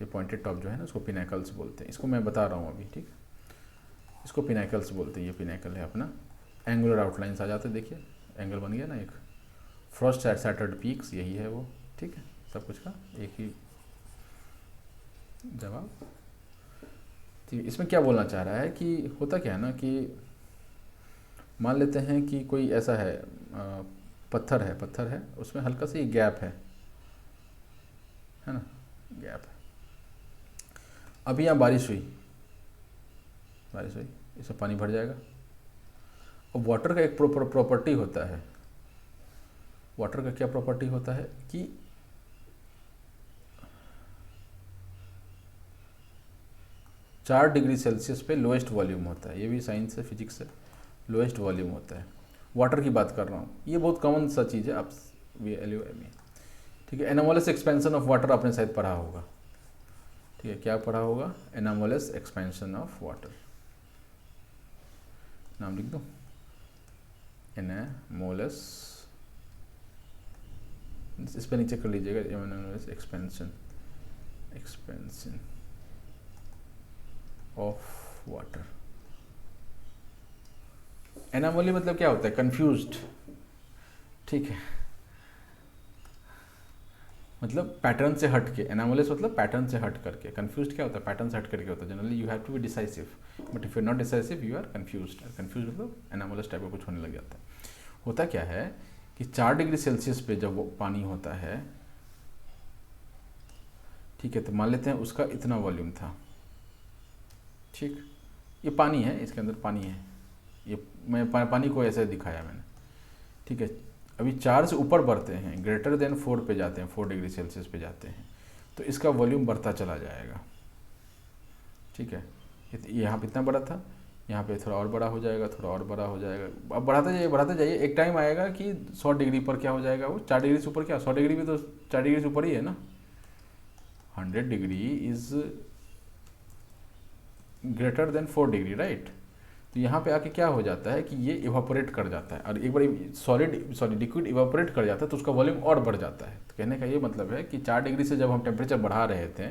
ये पॉइंटेड टॉप जो है ना उसको पिनाकल्स बोलते हैं। इसको मैं बता रहा हूँ अभी। ठीक, इसको पिनाकल्स बोलते हैं। ये पिनाकल है अपना, एंगुलर आउटलाइंस आ जाते हैं, देखिए एंगल बन गया ना एक। फ्रॉस्ट सैटर्ड पीक्स यही है वो। ठीक है, सब कुछ का एक ही जवाब। ठीक, इसमें क्या बोलना चाह रहा है कि होता क्या है ना कि मान लेते हैं कि कोई ऐसा है, पत्थर है उसमें हल्का सा ये गैप है ना, गैप है। अभी यहाँ बारिश हुई, इसमें पानी भर जाएगा। और वाटर का एक प्रॉपर्टी होता है, वाटर का क्या प्रॉपर्टी होता है कि 4 डिग्री सेल्सियस पे लोएस्ट वॉल्यूम होता है। ये भी साइंस है, फिजिक्स है, लोएस्ट वॉल्यूम होता है। वाटर की बात कर रहा हूँ, ये बहुत कॉमन सा चीज़ है, आप VLUME। ठीक है, एनोमोलस एक्सपेंशन ऑफ वाटर आपने शायद पढ़ा होगा। ठीक है, क्या पढ़ा होगा, एनोमोलस एक्सपेंशन ऑफ वाटर, नाम लिख दो, एनोमोलस, इस पर नीचे कर लीजिएगा, anomalous expansion of water. Anomaly मतलब क्या होता है, कंफ्यूज्ड। ठीक है, मतलब पैटर्न से हट के, एनोमलिस मतलब पैटर्न से हट करके, कंफ्यूज्ड क्या होता है, पैटर्न से हट करके होता है। Generally you have to be decisive, but if you not decisive you are confused. Confuse मतलब एनोमलिस टाइप का कुछ होने लग जाता है। होता क्या है कि 4 डिग्री सेल्सियस पे जब वो पानी होता है, ठीक है, तो मान लेते हैं उसका इतना वॉल्यूम था। ठीक, ये पानी है, इसके अंदर पानी है, ये मैं पानी को ऐसे दिखाया मैंने। ठीक है, अभी 4 से ऊपर बढ़ते हैं, ग्रेटर देन 4 पे जाते हैं, 4 डिग्री सेल्सियस पे जाते हैं, तो इसका वॉल्यूम बढ़ता चला जाएगा। ठीक है, यहाँ पे इतना बड़ा था, यहाँ पे थोड़ा और बड़ा हो जाएगा, थोड़ा और बड़ा हो जाएगा, अब बढ़ाते जाइए। एक टाइम आएगा कि 100 डिग्री पर क्या हो जाएगा, वो 4 डिग्री से ऊपर, क्या 100 डिग्री भी तो 4 डिग्री से ऊपर ही है ना। 100 degree is greater than 4 degree, right. तो यहाँ पे आके क्या हो जाता है कि ये इवापोरेट कर जाता है, और एक बार लिक्विड इवापोरेट कर जाता है तो उसका वॉल्यूम और बढ़ जाता है। तो कहने का ये मतलब है कि 4 डिग्री से जब हम टेम्परेचर बढ़ा रहे थे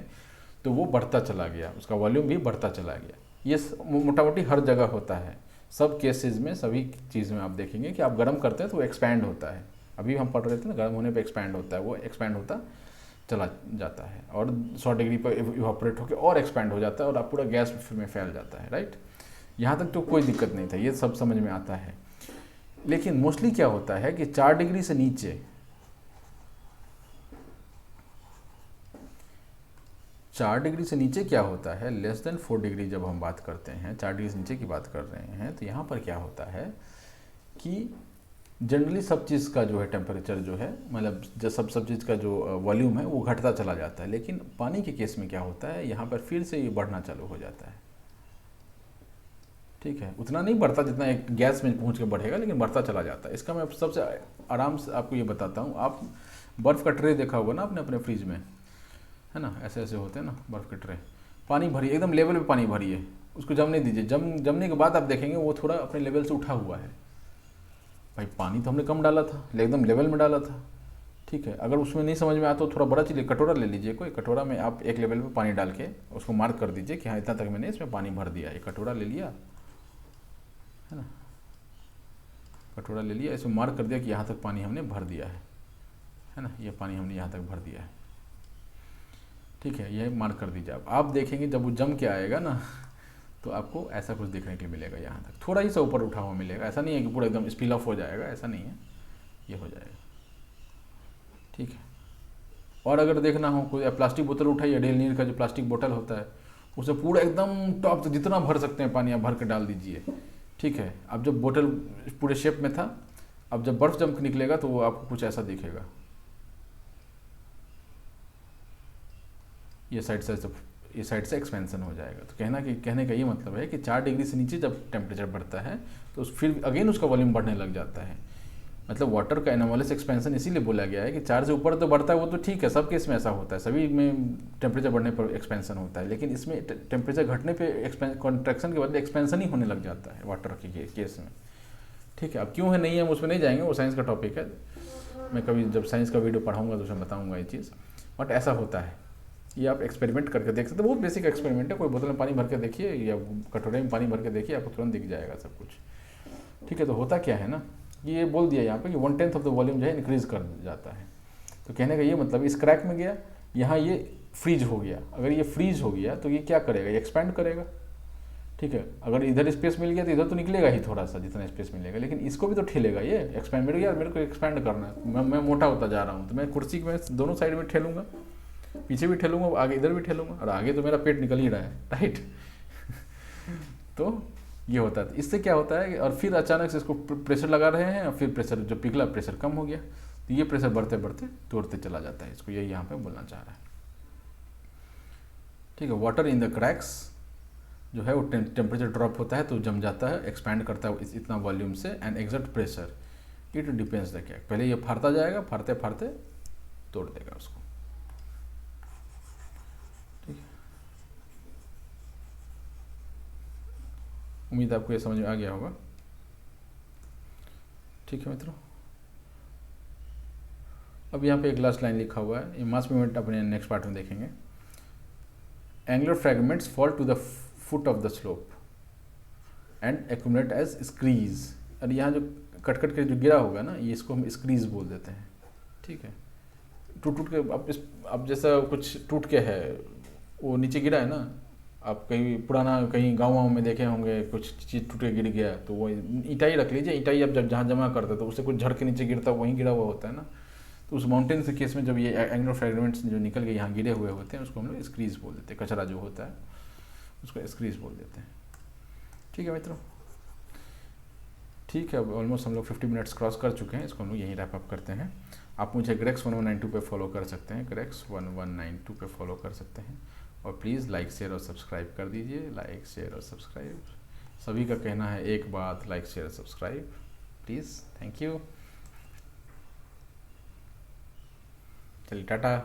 तो वो बढ़ता चला गया, उसका वॉल्यूम भी बढ़ता चला गया। ये मोटा मोटी हर जगह होता है, सब केसेस में, सभी चीज़ में आप देखेंगे कि आप गर्म करते हैं तो वो एक्सपैंड होता है। अभी हम पढ़ रहे थे ना, गर्म होने पर एक्सपैंड होता है, वो एक्सपैंड होता चला जाता है, और 100 डिग्री पर इवापोरेट होकर और एक्सपैंड हो जाता है और आप पूरा गैस में फैल जाता है, राइट। यहाँ तक तो कोई दिक्कत नहीं था, ये सब समझ में आता है। लेकिन मोस्टली क्या होता है कि 4 डिग्री से नीचे, 4 डिग्री से नीचे क्या होता है, लेस देन 4 डिग्री जब हम बात करते हैं, 4 डिग्री से नीचे की बात कर रहे हैं, तो यहाँ पर क्या होता है कि जनरली सब चीज़ का जो है टेम्परेचर जो है, मतलब जो सब चीज़ का जो वॉल्यूम है वो घटता चला जाता है। लेकिन पानी के केस में क्या होता है, यहाँ पर फिर से ये बढ़ना चालू हो जाता है। ठीक है, उतना नहीं बढ़ता जितना एक गैस में पहुंच के बढ़ेगा, लेकिन बढ़ता चला जाता है। इसका मैं सबसे आराम से आपको ये बताता हूँ। आप बर्फ़ का ट्रे देखा होगा ना आपने अपने फ्रिज में, है ना, ऐसे ऐसे होते हैं ना बर्फ़ के ट्रे। पानी भरिए, एकदम लेवल पे पानी भरिए, उसको जमने दीजिए। जमने के बाद आप देखेंगे वो थोड़ा अपने लेवल से उठा हुआ है। भाई पानी तो हमने कम डाला था, एकदम लेवल में डाला था। ठीक है, अगर उसमें नहीं समझ में आता तो थोड़ा बड़ा चीज़ कटोरा ले लीजिए, कोई कटोरा में आप एक लेवल पे पानी डाल के उसको मार्क कर दीजिए कि हाँ इतना तक मैंने इसमें पानी भर दिया। एक कटोरा ले लिया, है ना, कटोरा ले लिया, इसमें मार्क कर दिया कि यहाँ तक पानी हमने भर दिया है ना, ये पानी हमने यहाँ तक भर दिया है। ठीक है, ये मार्क कर दीजिए। आप देखेंगे जब वो जम के आएगा ना तो आपको ऐसा कुछ देखने के लिए मिलेगा। यहाँ तक थोड़ा ही सा ऊपर उठा हुआ मिलेगा, ऐसा नहीं है कि पूरा एकदम स्पिल ऑफ हो जाएगा, ऐसा नहीं है, ये हो जाएगा। ठीक है, और अगर देखना हो कोई प्लास्टिक बोतल उठाइए, डेल नीर का जो प्लास्टिक बोतल होता है उसे पूरा एकदम टॉप तक जितना भर सकते हैं पानी आप भर के डाल दीजिए। ठीक है, अब जब बोतल पूरे शेप में था, अब जब बर्फ़ जम के निकलेगा तो वो आपको कुछ ऐसा दिखेगा। ये साइड से एक्सपेंशन हो जाएगा। तो कहने का ये मतलब है कि 4 डिग्री से नीचे जब टेम्परेचर बढ़ता है तो फिर अगेन उसका वॉल्यूम बढ़ने लग जाता है। मतलब वाटर का एनोमलस एक्सपेंशन इसीलिए बोला गया है कि 4 से ऊपर तो बढ़ता है, वो तो ठीक है, सब केस में ऐसा होता है, सभी में टेम्परेचर बढ़ने पर एक्सपेंशन होता है, लेकिन इसमें टेम्परेचर घटने पे कॉन्ट्रैक्शन के बदले एक्सपेंशन ही होने लग जाता है वाटर के केस में। ठीक है, अब क्यों है नहीं है हम उसमें नहीं जाएंगे, वो साइंस का टॉपिक है, मैं कभी जब साइंस का वीडियो पढ़ाऊँगा तो उसमें बताऊँगा ये चीज़। बट ऐसा होता है, ये आप एक्सपेरिमेंट करके देख सकते हैं, बहुत बेसिक एक्सपेरिमेंट है। कोई बोतल में पानी भर के देखिए या कटोरे में पानी भर के देखिए, आपको तुरंत दिख जाएगा सब कुछ। ठीक है, तो होता क्या है ना, ये बोल दिया यहाँ पे कि 1/10 ऑफ द वॉल्यूम जो है इंक्रीज कर जाता है। तो कहने का ये मतलब इस क्रैक में गया, यहाँ ये फ्रीज हो गया। अगर ये फ्रीज हो गया तो ये क्या करेगा, ये एक्सपैंड करेगा। ठीक है, अगर इधर स्पेस मिल गया तो इधर तो निकलेगा ही थोड़ा सा जितना स्पेस मिलेगा, लेकिन इसको भी तो ठेलेगा ये एक्सपैंड। मेरे को एक्सपैंड करना है, मैं मोटा होता जा रहा हूँ, तो मैं कुर्सी में दोनों साइड में ठेलूंगा, पीछे भी ठेलूंगा, आगे इधर भी ठेलूंगा, और आगे तो मेरा पेट निकल ही रहा है, राइट। तो ये होता है, इससे क्या होता है, और फिर अचानक से इसको प्रेशर लगा रहे हैं, और फिर प्रेशर जो पिघला प्रेशर कम हो गया, तो ये प्रेशर बढ़ते बढ़ते तोड़ते चला जाता है इसको, यही यहाँ पे बोलना चाह रहा है। ठीक है, वाटर इन द क्रैक्स जो है वो टेम्परेचर ड्रॉप होता है तो जम जाता है, एक्सपैंड करता है इतना वॉल्यूम से, and exert pressure, it depends the crack. पहले ये फाड़ता जाएगा, फाड़ते फाड़ते तोड़ देगा उसको। उम्मीद आपको ये समझ में आ गया होगा। ठीक है मित्रों, अब यहाँ पे एक लास्ट लाइन लिखा हुआ है, ये मास मूवमेंट अपने नेक्स्ट पार्ट में देखेंगे। Angular fragments fall to the foot of the slope and accumulate as screes. और यहाँ जो कट के जो गिरा होगा ना, ये इसको हम स्क्रीज बोल देते हैं। ठीक है, टूट के अब जैसा कुछ टूट के है, वो नीचे गिरा है ना, आप कहीं पुराना कहीं गाँव में देखे होंगे, कुछ चीज़ टूट के गिर गया तो वो ईंटा ही रख लीजिए, ईंटा ही आप जब जहाँ जमा करते तो उससे कुछ झड़ के नीचे गिरता वहीं गिरा हुआ होता है ना। तो उस माउंटेन के केस में जब ये एंगुलर फ्रैगमेंट्स जो निकल के यहाँ गिरे हुए होते हैं उसको हम लोग स्क्रीज बोल देते हैं, कचरा जो होता है उसको स्क्रीज बोल देते हैं। ठीक है मित्रों, ठीक है, अब ऑलमोस्ट हम लोग 50 मिनट्स क्रॉस कर चुके हैं, इसको हम लोग यहीं रैप अप करते हैं। आप मुझे ग्रेक्स 1192 पे फॉलो कर सकते हैं, ग्रेक्स 1192 पे फॉलो कर सकते हैं, और प्लीज़ लाइक शेयर और सब्सक्राइब कर दीजिए। लाइक शेयर और सब्सक्राइब, सभी का कहना है एक बात, like share subscribe please. Thank you, चलिए टाटा।